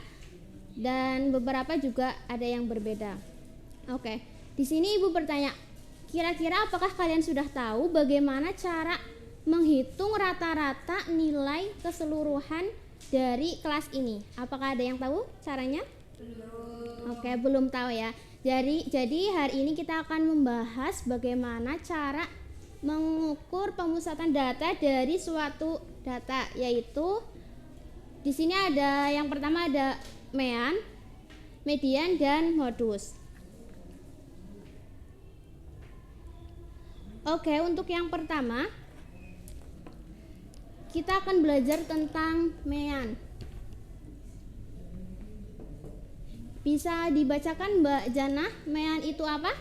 Dan beberapa juga ada yang berbeda. Oke. Di sini Ibu bertanya, Kira-kira apakah kalian sudah tahu bagaimana cara menghitung rata-rata nilai keseluruhan dari kelas ini? Apakah ada yang tahu caranya? Belum. Oke, belum tahu ya. Jadi hari ini kita akan membahas bagaimana cara mengukur pemusatan data dari suatu data, yaitu di sini ada yang pertama ada mean, median, dan modus. Oke, untuk yang pertama kita akan belajar tentang mean. Bisa dibacakan Mbak Jana, mean itu apa?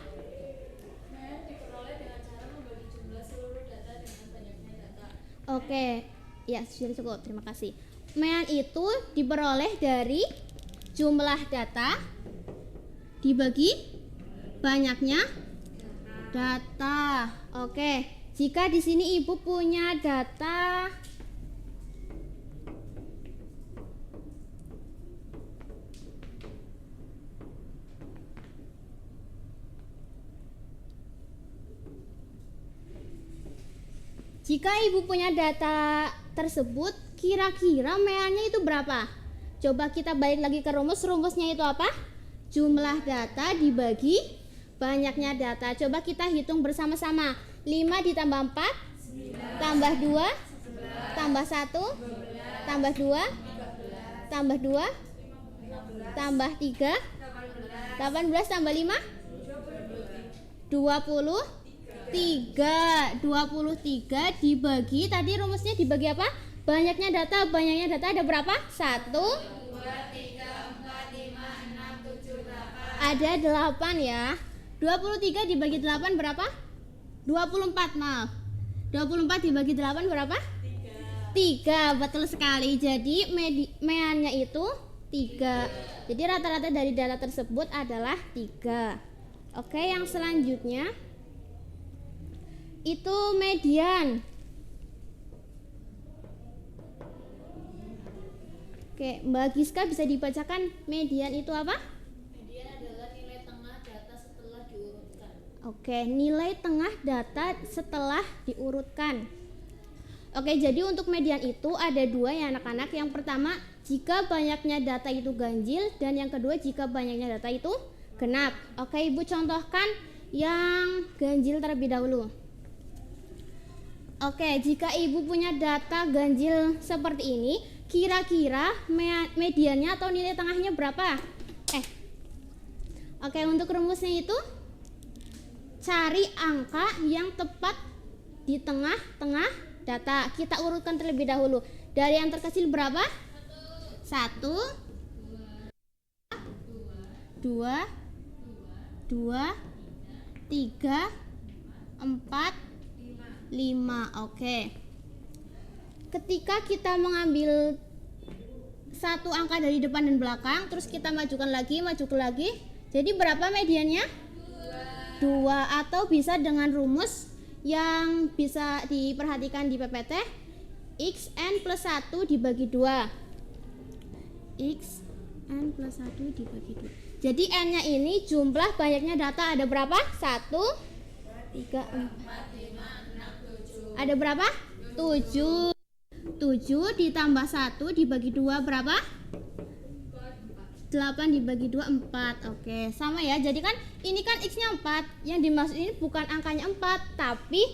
Mean diperoleh dengan cara membagi jumlah seluruh data dengan banyaknya data. Oke, ya sudah cukup, terima kasih. Mean itu diperoleh dari jumlah data dibagi banyaknya data. Oke, jika di sini Ibu punya data tersebut, kira-kira meannya itu berapa? Coba kita balik lagi ke rumus. Rumusnya itu apa? Jumlah data dibagi banyaknya data. Coba kita hitung bersama-sama. 5 ditambah 4 tambah 2 tambah 1 tambah 2 tambah 2 tambah 3 18 tambah 5 23 dibagi, tadi rumusnya dibagi apa? Banyaknya data ada berapa? 1 2 3 4 5 6 7 8. Ada 8 ya. 23 dibagi 8 berapa? 24, maaf. 24 dibagi 8 berapa? 3, betul sekali. Jadi meannya itu 3. Jadi rata-rata dari data tersebut adalah 3. Oke, yang selanjutnya itu median. Oke, Mbak Giska bisa dibacakan median itu apa? Median adalah nilai tengah data setelah diurutkan. Oke, nilai tengah data setelah diurutkan. Oke, jadi untuk median itu ada 2 ya anak-anak. Yang pertama, jika banyaknya data itu ganjil, dan yang kedua jika banyaknya data itu genap. Oke, Ibu contohkan yang ganjil terlebih dahulu. Oke, jika Ibu punya data ganjil seperti ini, kira-kira mediannya atau nilai tengahnya berapa? Oke, untuk rumusnya itu cari angka yang tepat di tengah-tengah data. Kita urutkan terlebih dahulu. Dari yang terkecil berapa? 1 2 3 4 5. Oke. Ketika kita mengambil satu angka dari depan dan belakang, terus kita majukan lagi, jadi berapa mediannya? 2. Atau bisa dengan rumus yang bisa diperhatikan di PPT, xn plus 1 dibagi 2. xn plus 1 dibagi 2. Jadi n-nya ini jumlah banyaknya data ada berapa? 1 3 4 ada berapa? 7. 7 ditambah 1 dibagi 2 berapa? 8 dibagi 2 4. Oke, sama ya. Jadi kan ini kan x-nya 4. Yang dimaksud ini bukan angkanya 4, tapi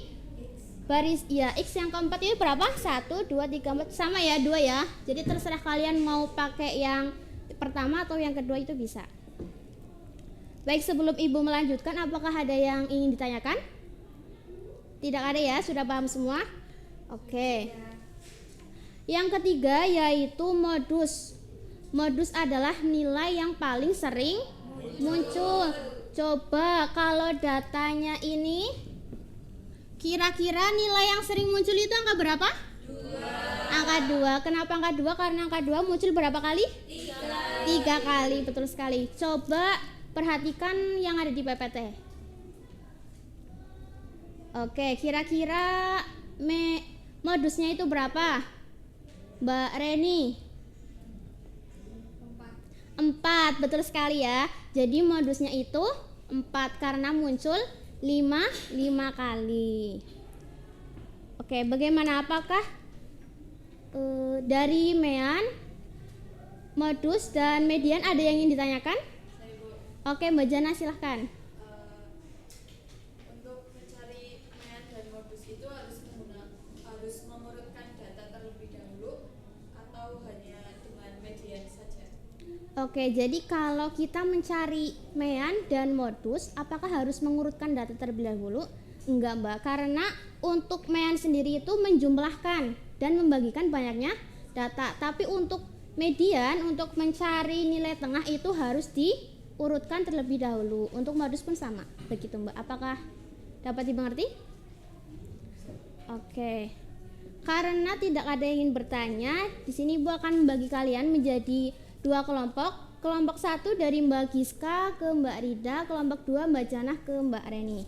baris ya x yang keempat ini berapa? 1 2 3 4. Sama ya, 2 ya. Jadi terserah kalian mau pakai yang pertama atau yang kedua, itu bisa. Baik, sebelum Ibu melanjutkan, apakah ada yang ingin ditanyakan? Tidak ada ya, sudah paham semua? Oke. Yang ketiga yaitu modus. Modus adalah nilai yang paling sering muncul. Coba kalau datanya ini, kira-kira nilai yang sering muncul itu angka berapa? 2. Angka 2. Kenapa angka 2? Karena angka 2 muncul berapa kali? 3 kali, betul sekali. Coba perhatikan yang ada di PPT. Oke, kira-kira modusnya itu berapa? Mbak Reni? 4, betul sekali ya. Jadi modusnya itu 4 karena muncul 5 kali. Oke, bagaimana, apakah dari mean, modus, dan median ada yang ingin ditanyakan? Oke, Mbak Jana silahkan. Untuk mencari mean dan modus itu harus mengurutkan data terlebih dahulu atau hanya dengan median saja? Oke, jadi kalau kita mencari mean dan modus, apakah harus mengurutkan data terlebih dahulu? Enggak, Mbak, karena untuk mean sendiri itu menjumlahkan dan membagikan banyaknya data. Tapi untuk median, untuk mencari nilai tengah itu harus diurutkan terlebih dahulu. Untuk modus pun sama, begitu, Mbak. Apakah dapat dimengerti? Oke. Karena tidak ada yang ingin bertanya, di sini Ibu akan membagi kalian menjadi 2 kelompok. Kelompok 1 dari Mbak Giska ke Mbak Rida, kelompok 2 Mbak Janah ke Mbak Reni.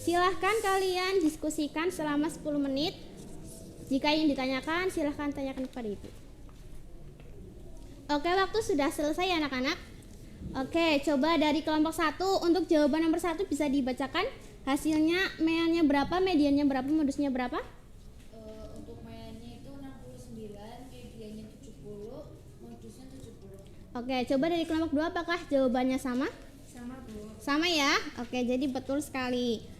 Silahkan kalian diskusikan selama 10 menit. Jika ingin ditanyakan, silahkan tanyakan kepada Ibu. Oke, waktu sudah selesai ya anak-anak. Oke, coba dari kelompok 1 untuk jawaban nomor 1 bisa dibacakan. Hasilnya meannya berapa, mediannya berapa, modusnya berapa? Untuk meannya itu 69, mediannya 70, modusnya 70. Oke, coba dari kelompok 2 apakah jawabannya sama? Sama, Bu. Sama ya? Oke, jadi betul sekali.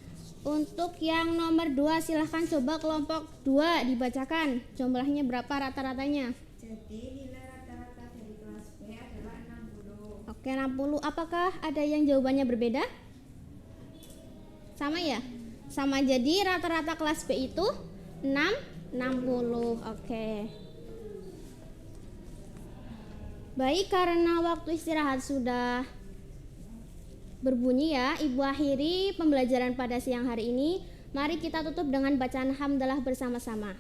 Untuk yang nomor 2 silahkan coba kelompok 2 dibacakan. Jumlahnya berapa rata-ratanya? Jadi nilai rata-rata dari kelas B adalah 60. Oke, 60. Apakah ada yang jawabannya berbeda? Sama ya? Sama, jadi rata-rata kelas B itu 60. Oke. Baik, karena waktu istirahat sudah berbunyi ya, Ibu akhiri pembelajaran pada siang hari ini. Mari kita tutup dengan bacaan hamdalah bersama-sama.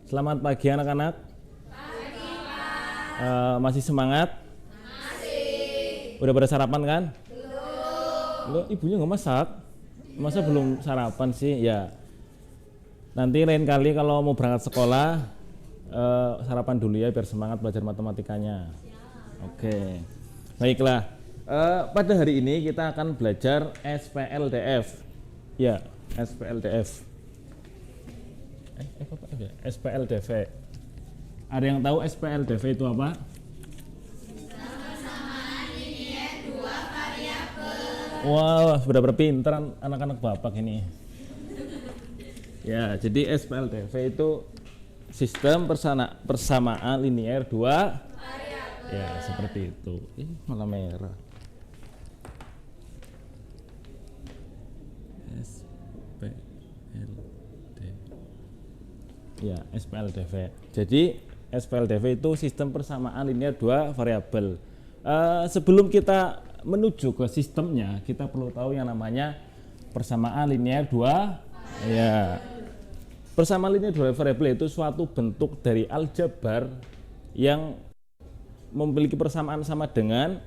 Selamat pagi anak-anak. Masih semangat? Masih. Udah pada sarapan kan? Belum. Loh, ibunya nggak masak? Masa belum sarapan sih? Ya. Nanti lain kali kalau mau berangkat sekolah sarapan dulu ya biar semangat belajar matematikanya. Oke. Baiklah. Pada hari ini kita akan belajar SPLDF. Ya, SPLDF. SPLDV. Ada yang tahu SPLDV itu apa? Persamaan linier 2 variabel. Wah, sudah berpintar anak-anak Bapak ini. Ya, jadi SPLDV itu sistem persamaan linier 2 variabel. Ya, seperti itu. Malah merah. Ya, SPLDV. Jadi SPLDV itu sistem persamaan linier 2 variabel. Sebelum kita menuju ke sistemnya, kita perlu tahu yang namanya persamaan linier 2. Ya. Persamaan linier 2 variabel itu suatu bentuk dari aljabar yang memiliki persamaan sama dengan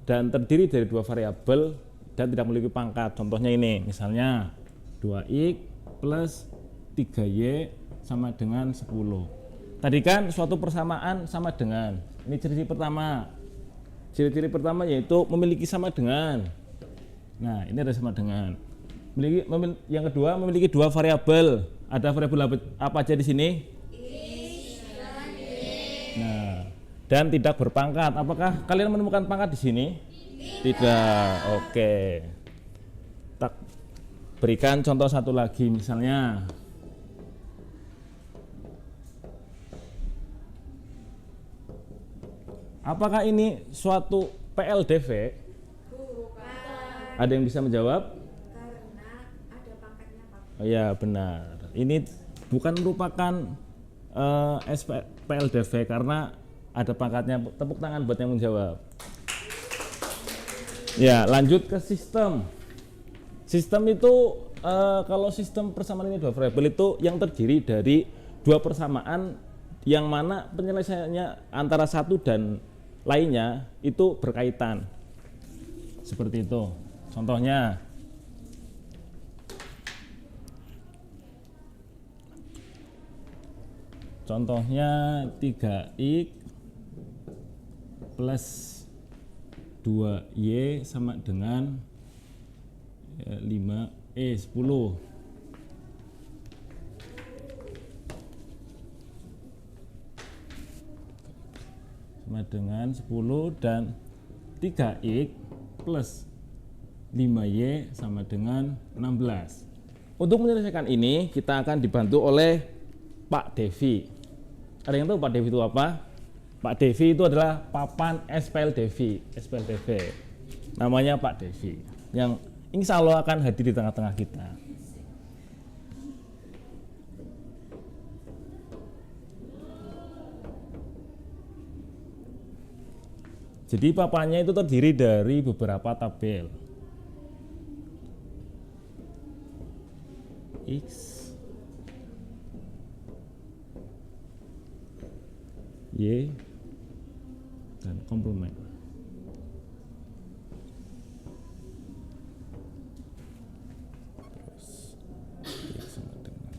dan terdiri dari 2 variabel dan tidak memiliki pangkat. Contohnya ini, misalnya 2x plus 3y sama dengan 10. Tadi kan suatu persamaan sama dengan. Ini ciri-ciri pertama. Ciri-ciri pertama yaitu memiliki sama dengan. Nah, ini ada sama dengan. Yang kedua memiliki 2 variabel. Ada variabel apa aja di sini? Nah, dan tidak berpangkat. Apakah kalian menemukan pangkat di sini? Tidak. Oke. berikan contoh satu lagi, misalnya apakah ini suatu PLDV? Bukan. Ada yang bisa menjawab? Karena ada pangkatnya, Pak. Oh ya, benar. Ini bukan merupakan PLDV karena ada pangkatnya. Tepuk tangan buat yang menjawab. Ya, lanjut ke sistem. Sistem itu kalau sistem persamaan linear dua variabel itu yang terdiri dari dua persamaan yang mana penyelesaiannya antara satu dan lainnya itu berkaitan. Seperti itu. Contohnya Contohnya 3x plus 2y sama dengan 10. Sama dengan 10 dan 3x plus 5y sama dengan 16. Untuk menyelesaikan ini kita akan dibantu oleh Pak Devi. Ada yang tahu Pak Devi itu apa? Pak Devi itu adalah papan SPLDV. Namanya Pak Devi yang insya Allah akan hadir di tengah-tengah kita. Jadi papannya itu terdiri dari beberapa tabel. X, Y, dan komplement. Terus Y sama dengan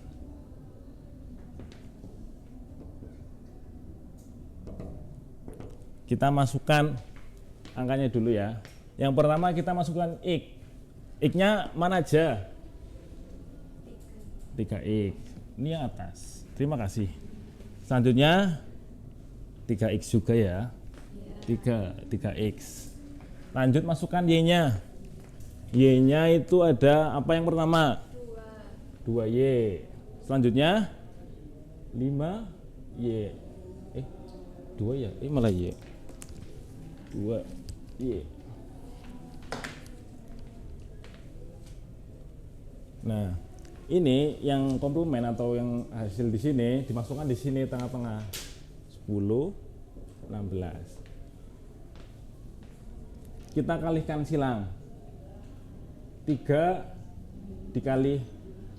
kita masukkan angkanya dulu ya. Yang pertama kita masukkan X. X-nya mana aja? 3x. Ini yang atas. Terima kasih. Selanjutnya 3x juga ya. 3x. Lanjut masukkan y-nya. Y-nya itu ada apa yang pertama? 2y. Selanjutnya 5y. 2 ya? Malah y. 2y. Nah, ini yang komplement atau yang hasil di sini dimasukkan di sini tengah-tengah 10, 16. Kita kalikan silang 3 dikali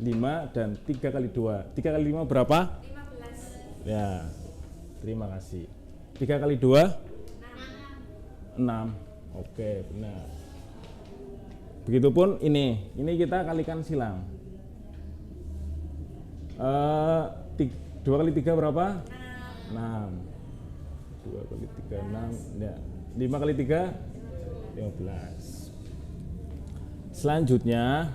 5 dan 3 kali 2. 3 kali 5 berapa? 15. Ya, terima kasih. 3 kali 2? 6. Oke, benar. Begitupun ini kita kalikan silang. 2 kali 3 berapa? 6. 2 kali 3 6 ya. 5 kali 3 15. Selanjutnya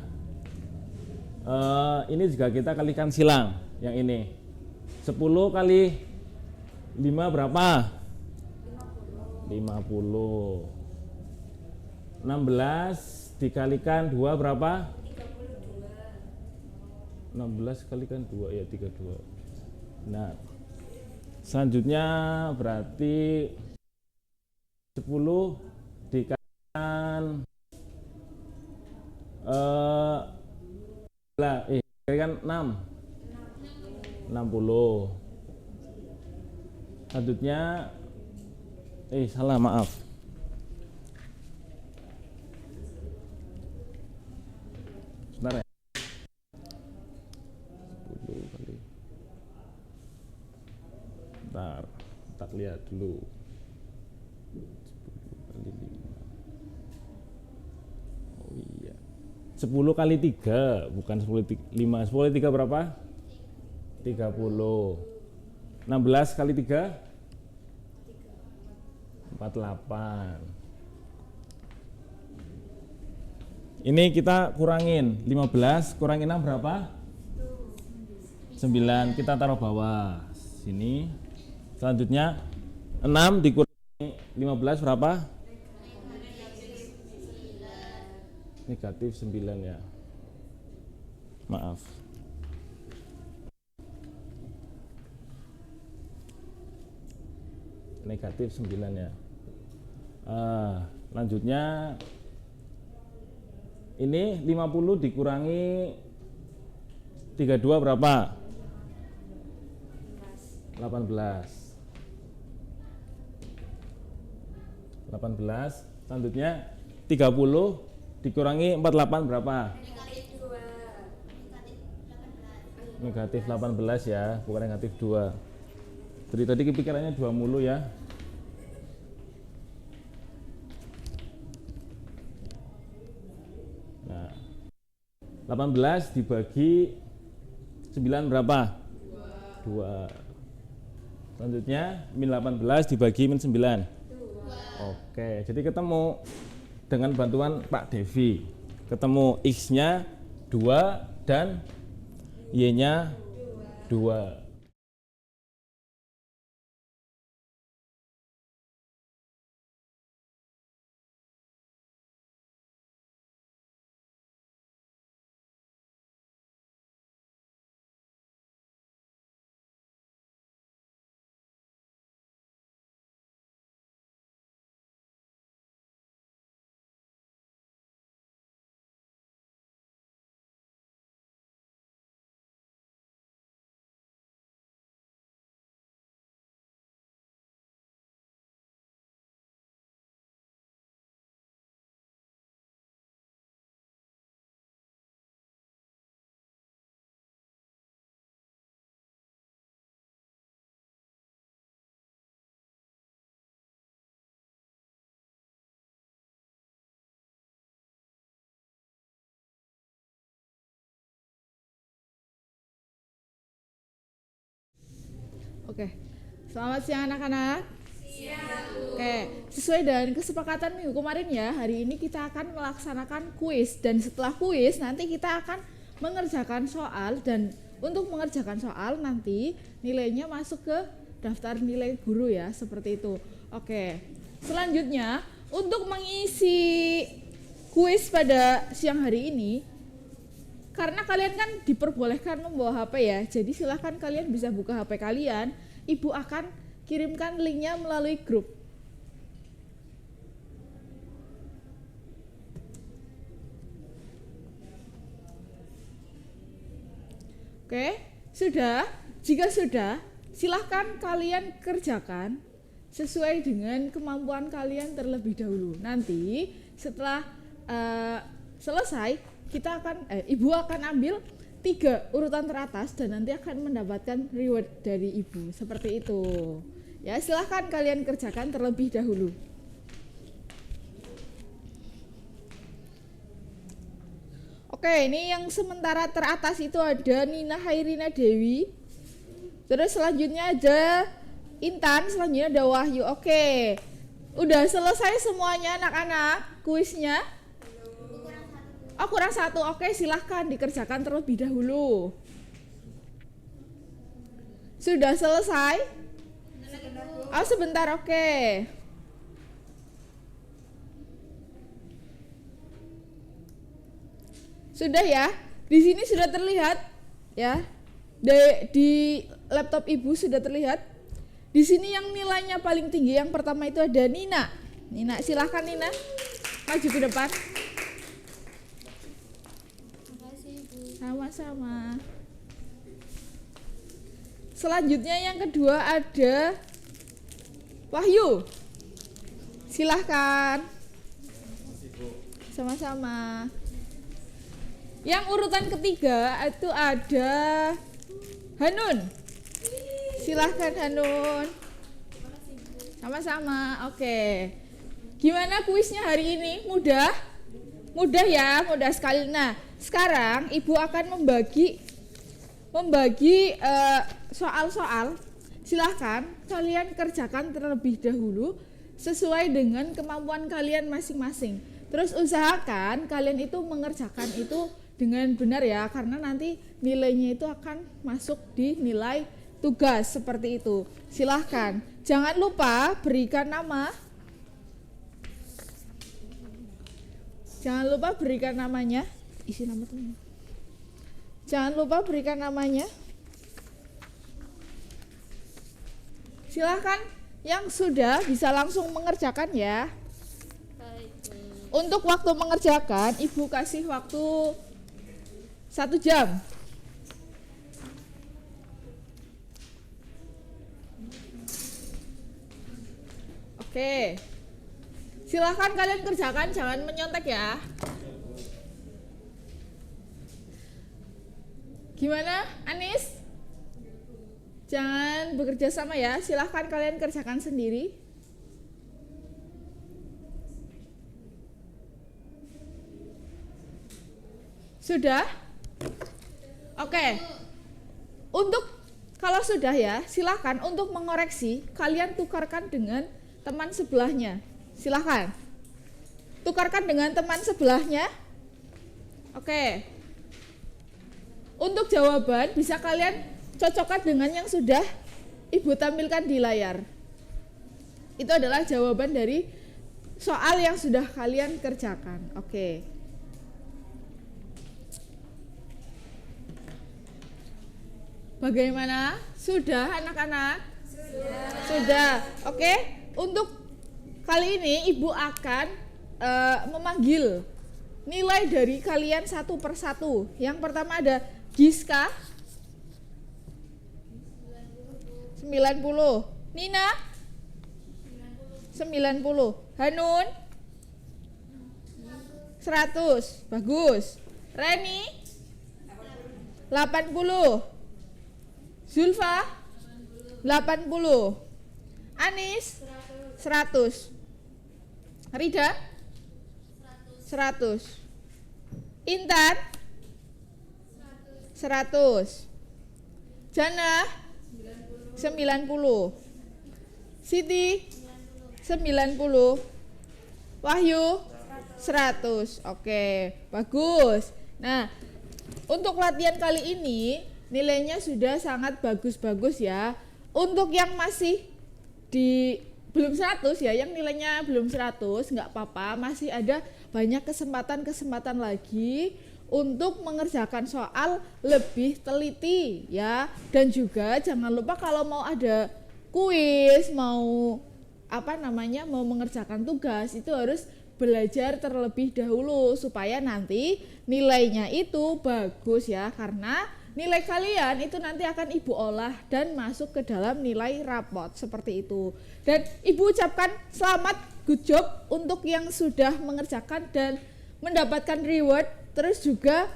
ini juga kita kalikan silang yang ini. 10 kali 5 berapa? 50. 16 dikalikan 2 berapa? 16 kalikan 2 ya 32. Nah, selanjutnya berarti 10 dikalikan dikalikan 6. 60. Selanjutnya salah, maaf. Sebentar ya. 10 kali. Bentar, kita lihat dulu. 10 kali 5. Oh iya. 10 kali 3, bukan 10 kali 5. 10 kali 3 berapa? 30. 16 kali 3? 48. Ini kita kurangin 15 kurangin 6 berapa? 9. Kita taruh bawah sini. Selanjutnya 6 dikurangi 15 berapa? Negatif 9 ya. Maaf. Negatif 9 ya. Lanjutnya ini 50 dikurangi 32 berapa? 18. Selanjutnya 30 dikurangi 48 berapa? Negatif 18 ya, bukan negatif 2. Jadi tadi kepikirannya 2 mulu ya. Nah, 18 dibagi 9 berapa? 2. Selanjutnya min 18 dibagi min 9. Oke, jadi ketemu dengan bantuan Pak Devi. Ketemu X-nya 2 dan Y-nya 2. Oke, selamat siang anak-anak. Oke, sesuai dengan kesepakatan minggu kemarin ya, hari ini kita akan melaksanakan kuis. Dan setelah kuis nanti kita akan mengerjakan soal. Dan untuk mengerjakan soal nanti nilainya masuk ke daftar nilai guru ya, seperti itu. Oke, selanjutnya untuk mengisi kuis pada siang hari ini, karena kalian kan diperbolehkan membawa HP ya, jadi silahkan kalian bisa buka HP kalian. Ibu akan kirimkan linknya melalui grup. Oke, sudah? Jika sudah, silahkan kalian kerjakan sesuai dengan kemampuan kalian terlebih dahulu. Nanti setelah selesai, ibu akan ambil 3 urutan teratas dan nanti akan mendapatkan reward dari ibu, seperti itu ya. Silahkan kalian kerjakan terlebih dahulu. Oke, ini yang sementara teratas itu ada Nina Hairina Dewi, terus selanjutnya ada Intan, selanjutnya ada Wahyu. Oke, udah selesai semuanya anak-anak kuisnya? Oh, kurang 1. Oke, silahkan dikerjakan terlebih dahulu. Sudah selesai? Oh, sebentar. Oke. Sudah ya? Di sini sudah terlihat ya. Di laptop ibu sudah terlihat. Di sini yang nilainya paling tinggi yang pertama itu ada Nina. Nina, silahkan Nina. Maju ke depan. Sama-sama. Selanjutnya yang kedua ada Wahyu. Silahkan. Sama-sama. Yang urutan ketiga itu ada Hanun. Silahkan Hanun. Sama-sama. Oke. Gimana kuisnya hari ini? Mudah? Mudah ya, mudah sekali. Nah, sekarang ibu akan membagi soal-soal. Silahkan kalian kerjakan terlebih dahulu sesuai dengan kemampuan kalian masing-masing. Terus usahakan kalian itu mengerjakan itu dengan benar ya, karena nanti nilainya itu akan masuk di nilai tugas, seperti itu. Silahkan, jangan lupa berikan nama. Jangan lupa berikan namanya, isi nama teman. Jangan lupa berikan namanya. Silahkan yang sudah bisa langsung mengerjakan ya. Untuk waktu mengerjakan, Ibu kasih waktu 1 jam. Oke. Silahkan kalian kerjakan, jangan menyontek ya. Gimana, Anis? Jangan bekerja sama ya, silahkan kalian kerjakan sendiri. Sudah? Oke. Untuk kalau sudah ya, silahkan untuk mengoreksi, kalian tukarkan dengan teman sebelahnya. Silahkan. Tukarkan dengan teman sebelahnya. Oke. Untuk jawaban bisa kalian cocokkan dengan yang sudah Ibu tampilkan di layar. Itu adalah jawaban dari soal yang sudah kalian kerjakan. Oke. Bagaimana? Sudah anak-anak? Sudah. Oke. Untuk kali ini Ibu akan memanggil nilai dari kalian satu persatu. Yang pertama ada Giska 90, Nina 90, Hanun 100, bagus. Reni 80, Zulfa 80, Anis 100, Rida 100, Intan 100, Jana 90, Siti 90, Wahyu 100. Oke, bagus. Nah, untuk latihan kali ini nilainya sudah sangat bagus-bagus ya. Untuk yang masih di belum 100 ya, yang nilainya belum 100 nggak apa-apa, masih ada banyak kesempatan-kesempatan lagi untuk mengerjakan soal lebih teliti ya. Dan juga jangan lupa kalau mau ada kuis, mau mau mengerjakan tugas, itu harus belajar terlebih dahulu supaya nanti nilainya itu bagus ya, karena nilai kalian itu nanti akan Ibu olah dan masuk ke dalam nilai rapot seperti itu. Dan Ibu ucapkan selamat, good job untuk yang sudah mengerjakan dan mendapatkan reward, terus juga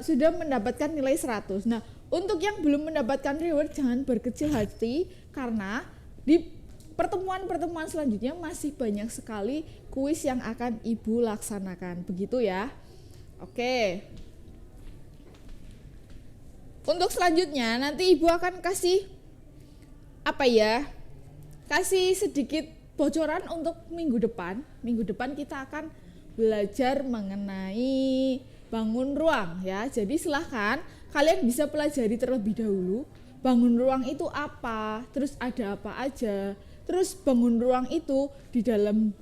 sudah mendapatkan nilai 100. Nah, untuk yang belum mendapatkan reward jangan berkecil hati, karena di pertemuan-pertemuan selanjutnya masih banyak sekali kuis yang akan Ibu laksanakan. Begitu ya. Oke. Untuk selanjutnya nanti Ibu akan kasih kasih sedikit bocoran untuk minggu depan. Minggu depan kita akan belajar mengenai bangun ruang ya. Jadi silahkan kalian bisa pelajari terlebih dahulu bangun ruang itu apa, terus ada apa aja, terus bangun ruang itu di dalam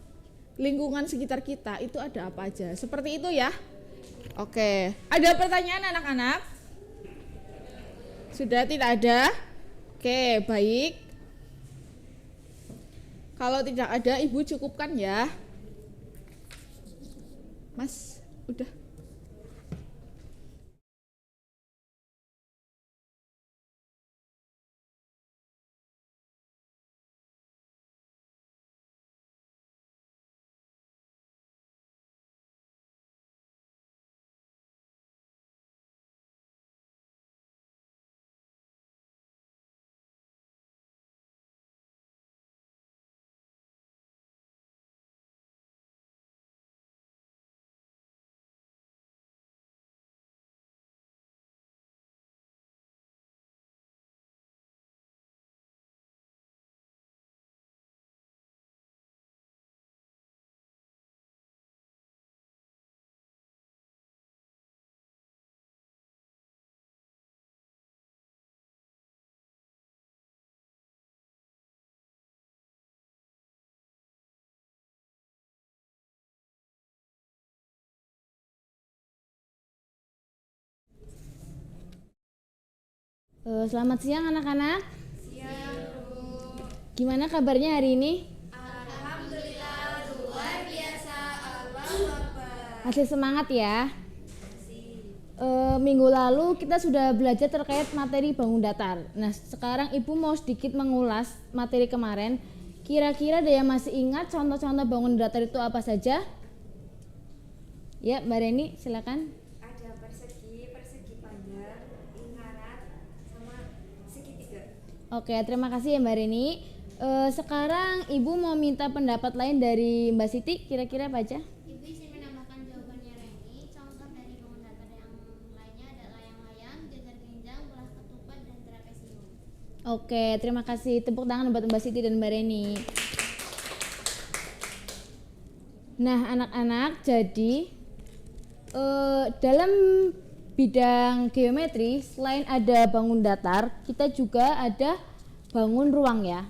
lingkungan sekitar kita itu ada apa aja. Seperti itu ya. Oke, ada pertanyaan anak-anak? Sudah tidak ada? Oke, baik. Kalau tidak ada, Ibu cukupkan ya. Mas, udah. Selamat siang anak-anak. Gimana kabarnya hari ini? Masih semangat ya? Minggu lalu kita sudah belajar terkait materi bangun datar. Nah, sekarang Ibu mau sedikit mengulas materi kemarin. Kira-kira ada yang masih ingat contoh-contoh bangun datar itu apa saja? Ya, Mbak Reni, silakan. Ada persegi, persegi panjang, lingkaran, sama segitiga. Oke, terima kasih ya Mbak Reni. Sekarang Ibu mau minta pendapat lain dari Mbak Siti. Kira-kira apa aja? Ibu izin menambahkan jawabannya Reni. Contoh dari bangun datar yang lainnya ada layang-layang, gegar genjang, belah ketupat, dan trapesium. Oke, terima kasih. Tepuk tangan buat Mbak Siti dan Mbak Reni. Nah, anak-anak, jadi dalam bidang geometri, selain ada bangun datar, kita juga ada bangun ruang ya.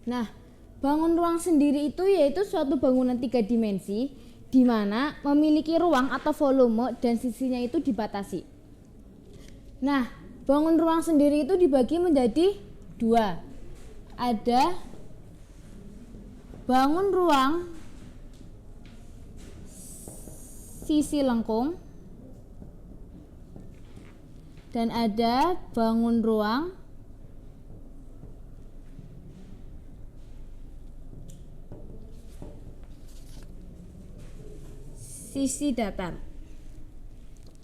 Nah, bangun ruang sendiri itu yaitu suatu bangunan 3 dimensi di mana memiliki ruang atau volume dan sisinya itu dibatasi. Nah, bangun ruang sendiri itu dibagi menjadi 2. Ada bangun ruang sisi lengkung dan ada bangun ruang sisi datar.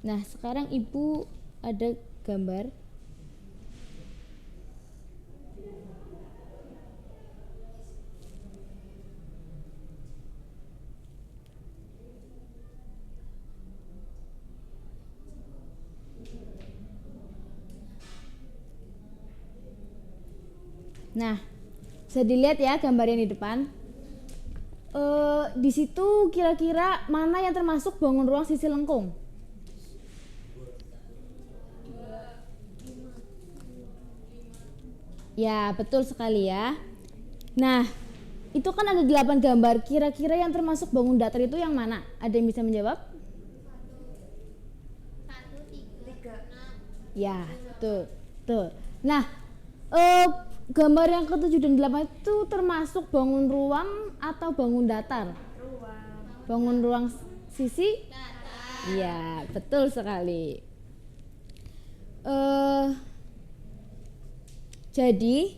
Nah, sekarang Ibu ada gambar. Nah, bisa dilihat ya gambarnya di depan. Di situ kira-kira mana yang termasuk bangun ruang sisi lengkung? Ya, betul sekali ya. Nah, itu kan ada 8 gambar. Kira-kira yang termasuk bangun datar itu yang mana? Ada yang bisa menjawab? 1, 3, 6. Ya, tuh. Nah, gambar yang ke-7 dan 8 itu termasuk bangun ruang atau bangun datar? Bangun ruang sisi? Datar. Iya, betul sekali. Jadi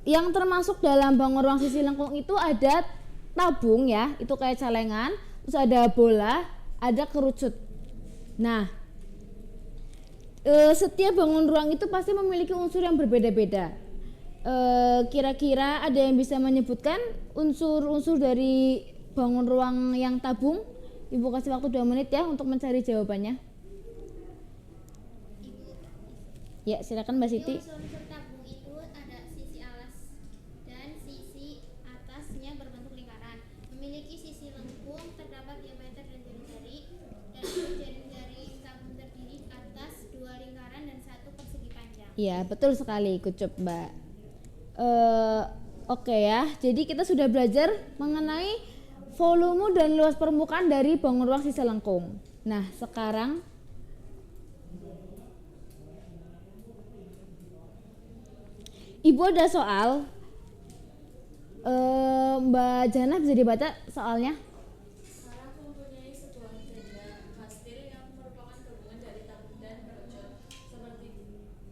yang termasuk dalam bangun ruang sisi lengkung itu ada tabung ya, itu kayak celengan, terus ada bola, ada kerucut. Nah, setiap bangun ruang itu pasti memiliki unsur yang berbeda-beda. Kira-kira ada yang bisa menyebutkan unsur-unsur dari bangun ruang yang tabung? Ibu kasih waktu 2 menit ya untuk mencari jawabannya. Ya, silakan Mbak Siti. Unsur-unsur tabung itu ada sisi alas dan sisi atasnya berbentuk lingkaran. Memiliki sisi lengkung, terdapat diameter dan jari-jari, dan jari-jari tabung terdiri atas 2 lingkaran dan 1 persegi panjang. Iya, betul sekali, good job, Mbak. Oke ya, jadi kita sudah belajar mengenai volume dan luas permukaan dari bangun ruang sisi lengkung. Nah, sekarang Ibu ada soal. Mbak Jana bisa dibaca soalnya? Saraf mempunyai sebuah tenda kastil yang merupakan gabungan dari tabung dan kerucut, seperti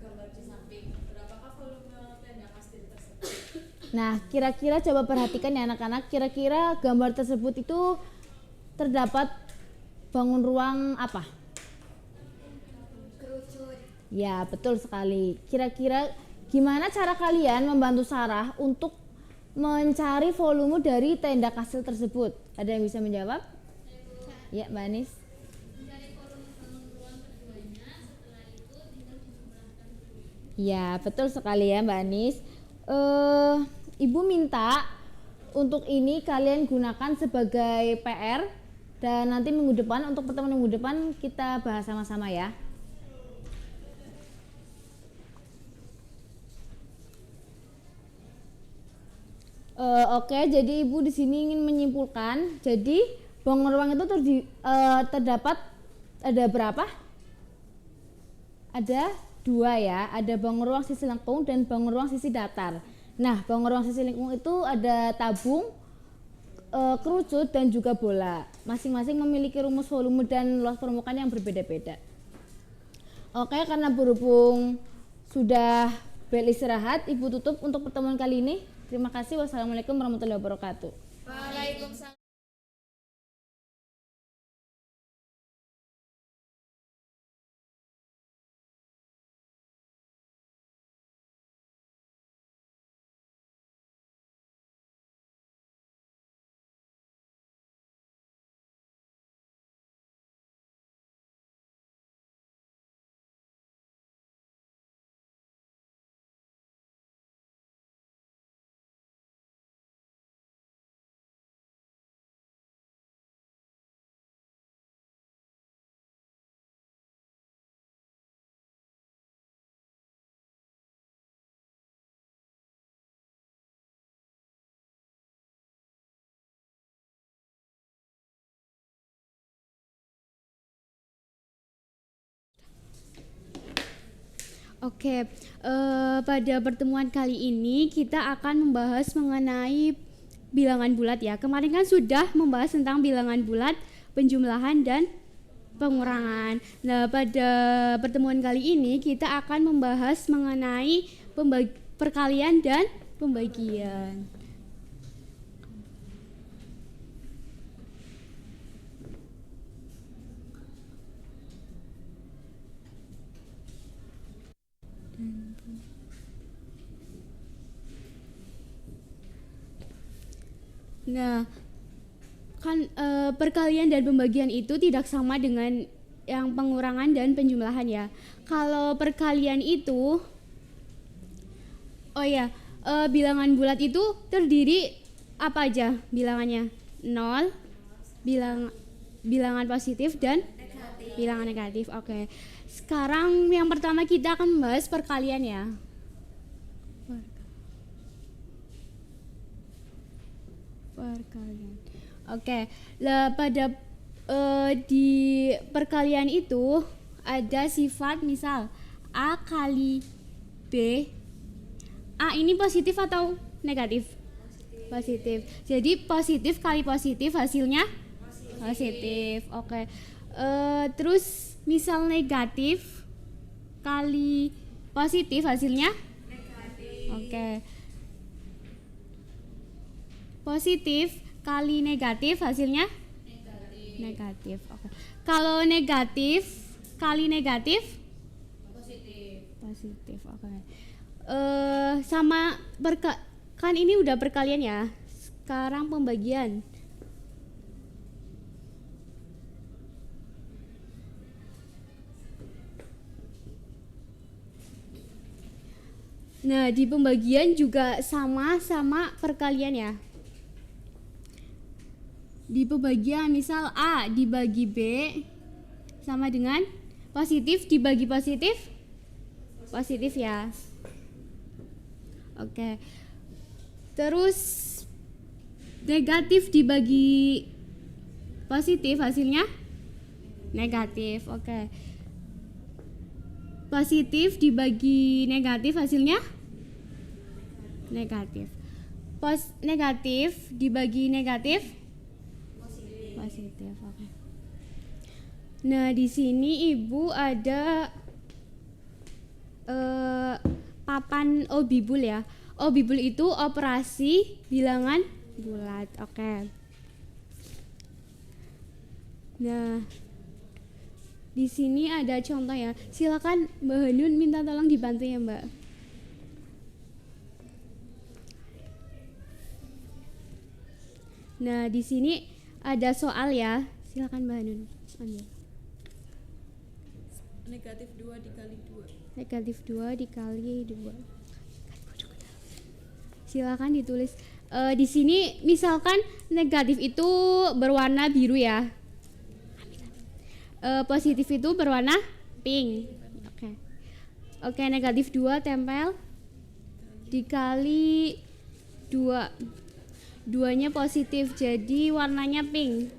gambar di samping. Berapakah volume tenda kastil tersebut? Nah, kira-kira coba perhatikan ya anak-anak. Kira-kira gambar tersebut itu terdapat bangun ruang apa? Kerucut. Ya, betul sekali. Kira-kira gimana cara kalian membantu Sarah untuk mencari volume dari tenda kastil tersebut? Ada yang bisa menjawab? Ya, Mbak Anis. Mencari volume bangun ruang keduanya, setelah itu tinggal dijumlahkan. Ya, betul sekali ya Mbak Anis. Ibu minta untuk ini kalian gunakan sebagai PR Dan nanti minggu depan, untuk pertemuan minggu depan kita bahas sama-sama ya. Oke, jadi Ibu di sini ingin menyimpulkan, jadi bangun ruang itu terdapat ada berapa? Ada 2 ya, ada bangun ruang sisi lengkung dan bangun ruang sisi datar. Nah, bangun ruang sisi lengkung itu ada tabung, kerucut dan juga bola. Masing-masing memiliki rumus volume dan luas permukaan yang berbeda-beda. Oke, karena berhubung sudah bel istirahat, Ibu tutup untuk pertemuan kali ini. Terima kasih. Wassalamualaikum warahmatullahi wabarakatuh. Waalaikumsalam. Oke, pada pertemuan kali ini kita akan membahas mengenai bilangan bulat ya. Kemarin kan sudah membahas tentang bilangan bulat, penjumlahan dan pengurangan. Nah, pada pertemuan kali ini kita akan membahas mengenai perkalian dan pembagian. Nah, kan perkalian dan pembagian itu tidak sama dengan yang pengurangan dan penjumlahan ya. Kalau perkalian itu, bilangan bulat itu terdiri apa aja bilangannya? 0, bilangan positif dan bilangan negatif. Oke. Sekarang yang pertama kita akan membahas perkalian ya. Perkalian. Oke, lah pada di perkalian itu ada sifat misal A kali B. A ini positif atau negatif? Positif. Jadi positif kali positif hasilnya positif. Oke. Terus misal negatif kali positif hasilnya negatif. Oke. Positif kali negatif hasilnya negatif. Oke. Kalau negatif kali negatif positif. Oke. Sama kan ini udah perkalian ya. Sekarang pembagian. Nah, di pembagian juga sama perkalian ya. Di pembagian misal A dibagi B sama dengan positif dibagi positif ya. Oke. Terus negatif dibagi positif hasilnya negatif. Oke. Positif dibagi negatif hasilnya negatif. Negatif dibagi negatif positif. Oke. Nah, di sini Ibu ada papan obibul ya. Obibul itu operasi bilangan bulat. Oke. Nah, di sini ada contoh ya. Silakan Mbak Hanun minta tolong dibantu ya, Mbak. Nah, di sini ada soal ya, silakan Mbak Hanun ambil. Negatif 2 dikali 2. Negatif 2 dikali 2. Silakan ditulis. Di sini misalkan negatif itu berwarna biru ya. positif itu berwarna pink. Oke. Oke, negatif 2 tempel dikali 2. Duanya positif jadi warnanya pink.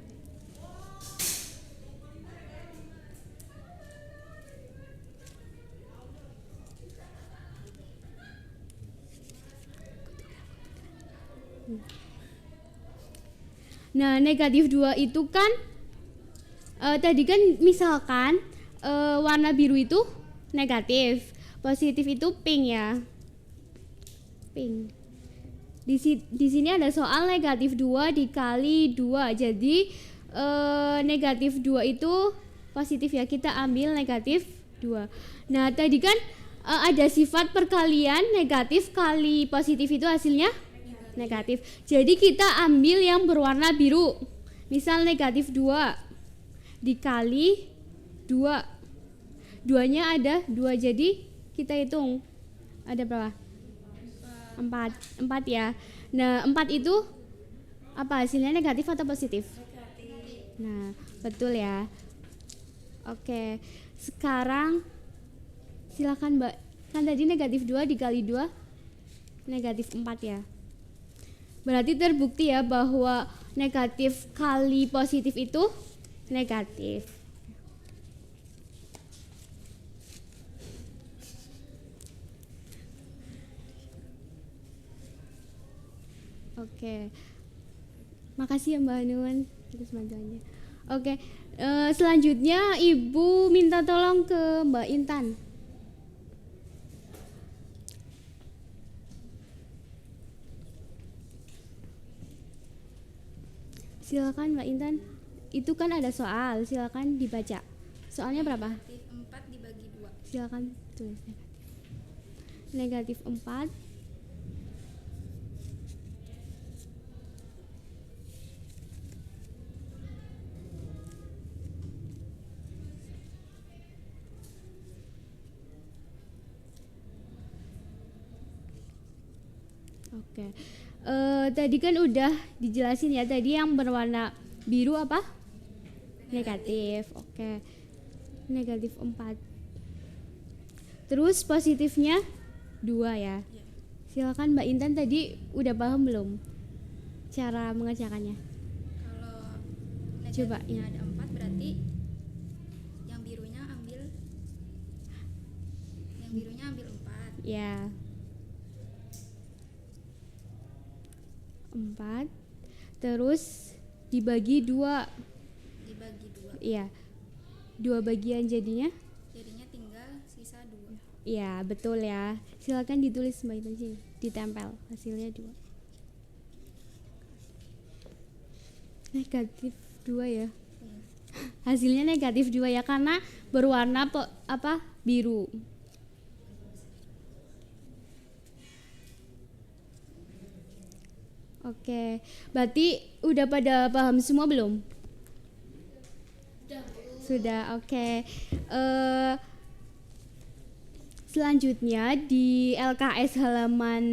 Nah, negatif 2 itu kan tadi kan misalkan warna biru itu negatif, positif itu pink ya. Pink. Di sini ada soal negatif 2 dikali 2. Jadi negatif 2 itu positif ya. Kita ambil negatif 2. Nah, tadi kan ada sifat perkalian negatif kali positif itu hasilnya negatif. Jadi kita ambil yang berwarna biru. Misal negatif 2 dikali 2. Duanya ada 2, jadi kita hitung. Ada berapa? 4 ya. Nah, 4 itu apa hasilnya, negatif atau positif? Negatif. Nah, betul ya. Oke, sekarang silakan Mbak. Kan tadi negatif 2 dikali 2 negatif 4 ya. Berarti terbukti ya bahwa negatif kali positif itu negatif. Oke. Makasih ya Mbak Hanun atas bantuannya. Oke, selanjutnya Ibu minta tolong ke Mbak Intan. Silakan Mbak Intan. Itu kan ada soal, silakan dibaca. Soalnya berapa? Negatif 4 dibagi 2. Silakan tulis negatif 4 Oke. Tadi kan udah dijelasin ya, tadi yang berwarna biru apa? Negatif. Oke. Negatif 4. Terus positifnya 2 ya. Silakan Mbak Intan, tadi udah paham belum cara mengerjakannya? Kalau Coba negatifnya ya. ada 4 berarti yang birunya ambil 4. Ya. 4 terus dibagi 2. Dibagi 2. Iya. 2 bagian jadinya? Jadinya tinggal sisa 2. Iya, betul ya. Silakan ditulis Mbak Intan sini, ditempel hasilnya 2. Negatif 2 ya. Hasilnya negatif 2 ya karena berwarna biru. Oke, berarti udah pada paham semua belum? Sudah, oke. Selanjutnya di LKS halaman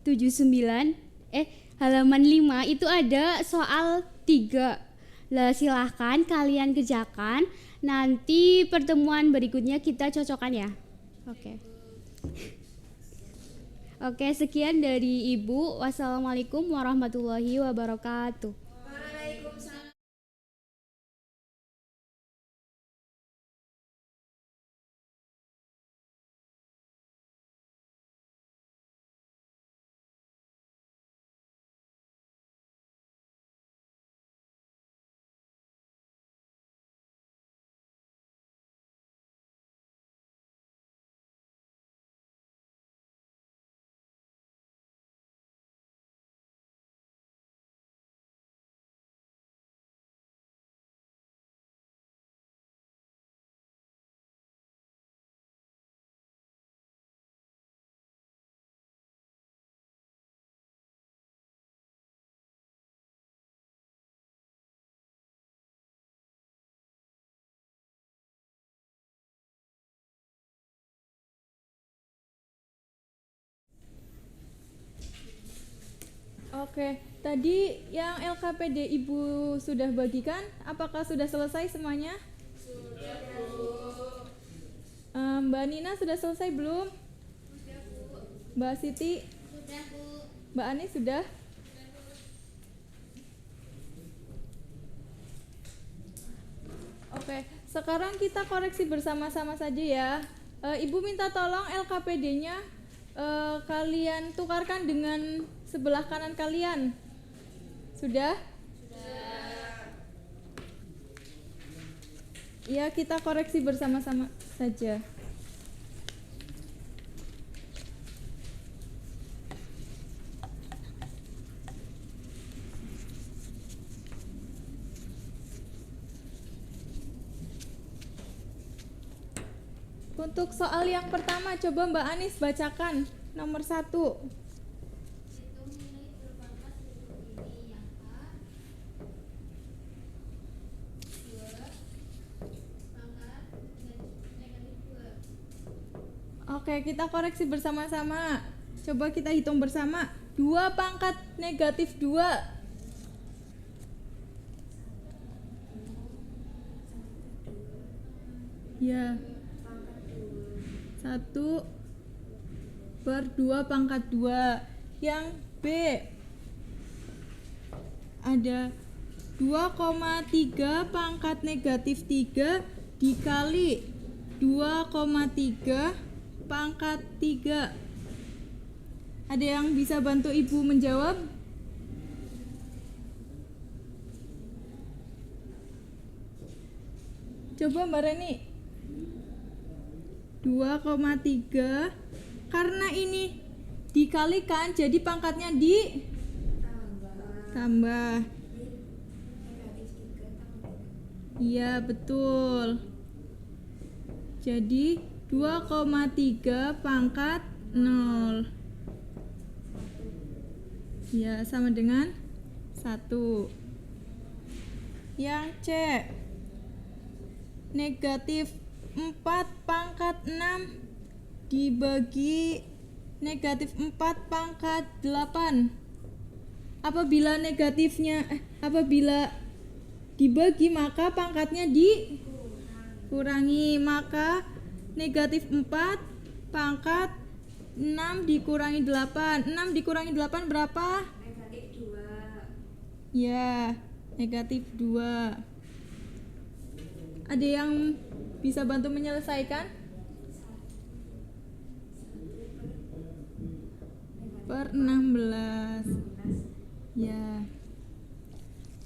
79, halaman 5 itu ada soal 3. Lah silahkan kalian kerjakan. Nanti pertemuan berikutnya kita cocokkan ya. Oke. Oke, sekian dari Ibu. Wassalamualaikum warahmatullahi wabarakatuh. Oke, tadi yang LKPD Ibu sudah bagikan, apakah sudah selesai semuanya? Sudah, Bu. Mbak Nina sudah selesai belum? Sudah, Bu. Mbak Siti? Sudah, Bu. Mbak Ani sudah? Oke, sekarang kita koreksi bersama-sama saja ya. Ibu minta tolong LKPD-nya kalian tukarkan dengan sebelah kanan kalian. Sudah? Sudah. Ya, kita koreksi bersama-sama saja. Untuk soal yang pertama, coba Mbak Anis bacakan nomor 1. Hitung nilai berpangkat huruf ini yang A 2 pangkat negatif 2. Oke, kita koreksi bersama-sama. Coba kita hitung bersama. 2 pangkat negatif 2. Ya. 1 per 2 pangkat 2. Yang B ada 2,3 pangkat negatif 3 dikali 2,3 pangkat 3. Ada yang bisa bantu Ibu menjawab? Coba Mbak Reni. 2,3 karena ini dikalikan jadi pangkatnya tambah. Iya, betul. Jadi 2,3 pangkat 0. Ya, sama dengan 1. Yang C, negatif 4 pangkat 6 dibagi negatif 4 pangkat 8. Apabila dibagi maka pangkatnya dikurangi, maka negatif 4 pangkat 6 dikurangi 8. 6 dikurangi 8 berapa? Negatif 2. Ya, negatif 2. Ada yang bisa bantu menyelesaikan? Per 16. Ya.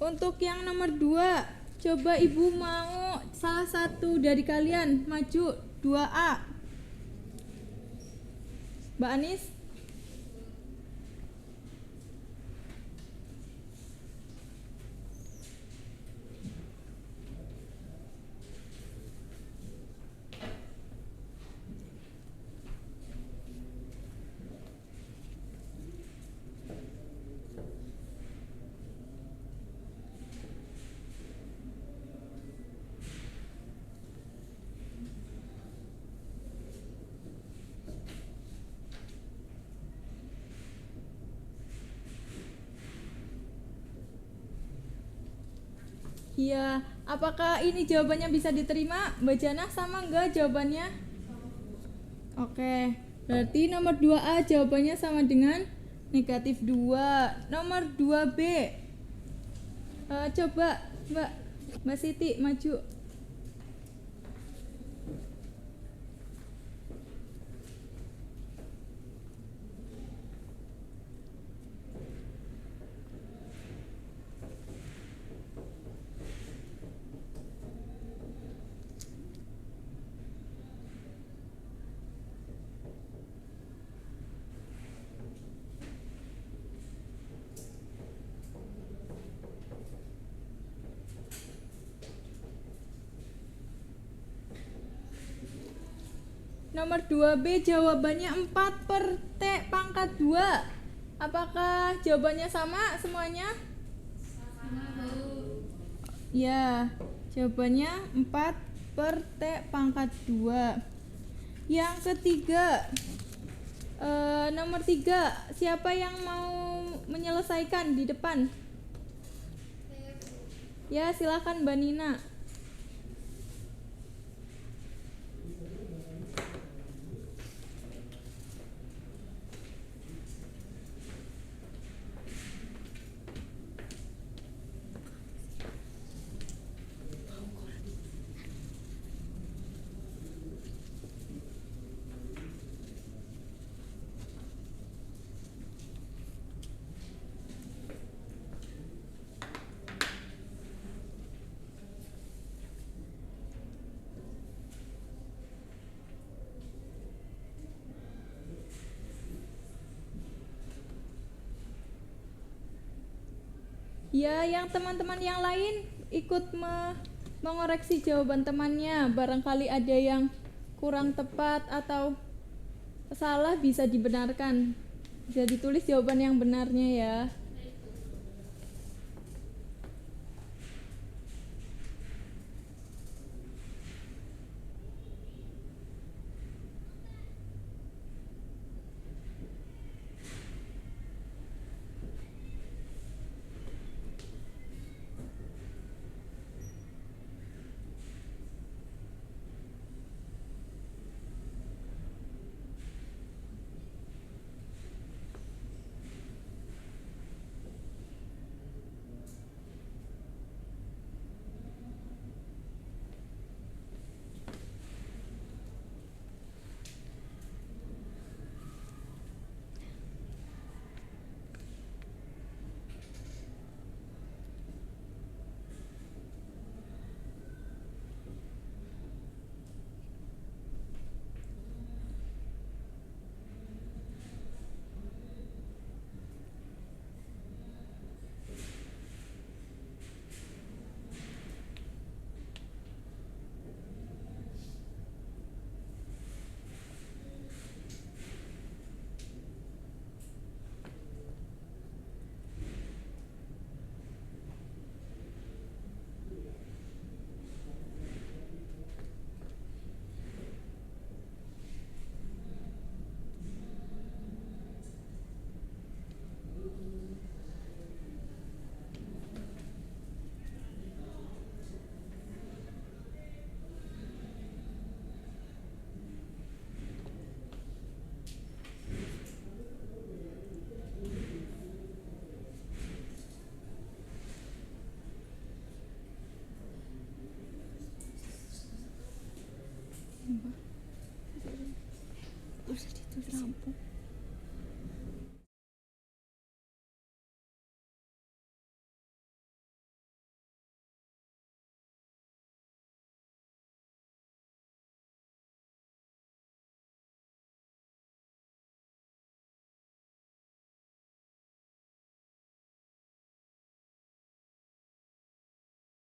Untuk yang nomor 2, coba Ibu mau salah satu dari kalian maju 2A. Mbak Anis? Iya, apakah ini jawabannya bisa diterima? Mbak Jana sama enggak jawabannya? Oke, berarti nomor 2A jawabannya sama dengan negatif 2. Nomor 2B, coba Mbak Siti maju. Nomor 2B jawabannya 4 per T pangkat 2. Apakah jawabannya sama semuanya? Sama, Bu. Ya, jawabannya 4 per T pangkat 2. Yang ketiga, Nomor 3, siapa yang mau menyelesaikan di depan? Ya, silakan Mbak Nina. Ya, yang teman-teman yang lain ikut mengoreksi jawaban temannya. Barangkali ada yang kurang tepat atau salah, bisa dibenarkan. Bisa ditulis jawaban yang benarnya ya. Udah itu rampung.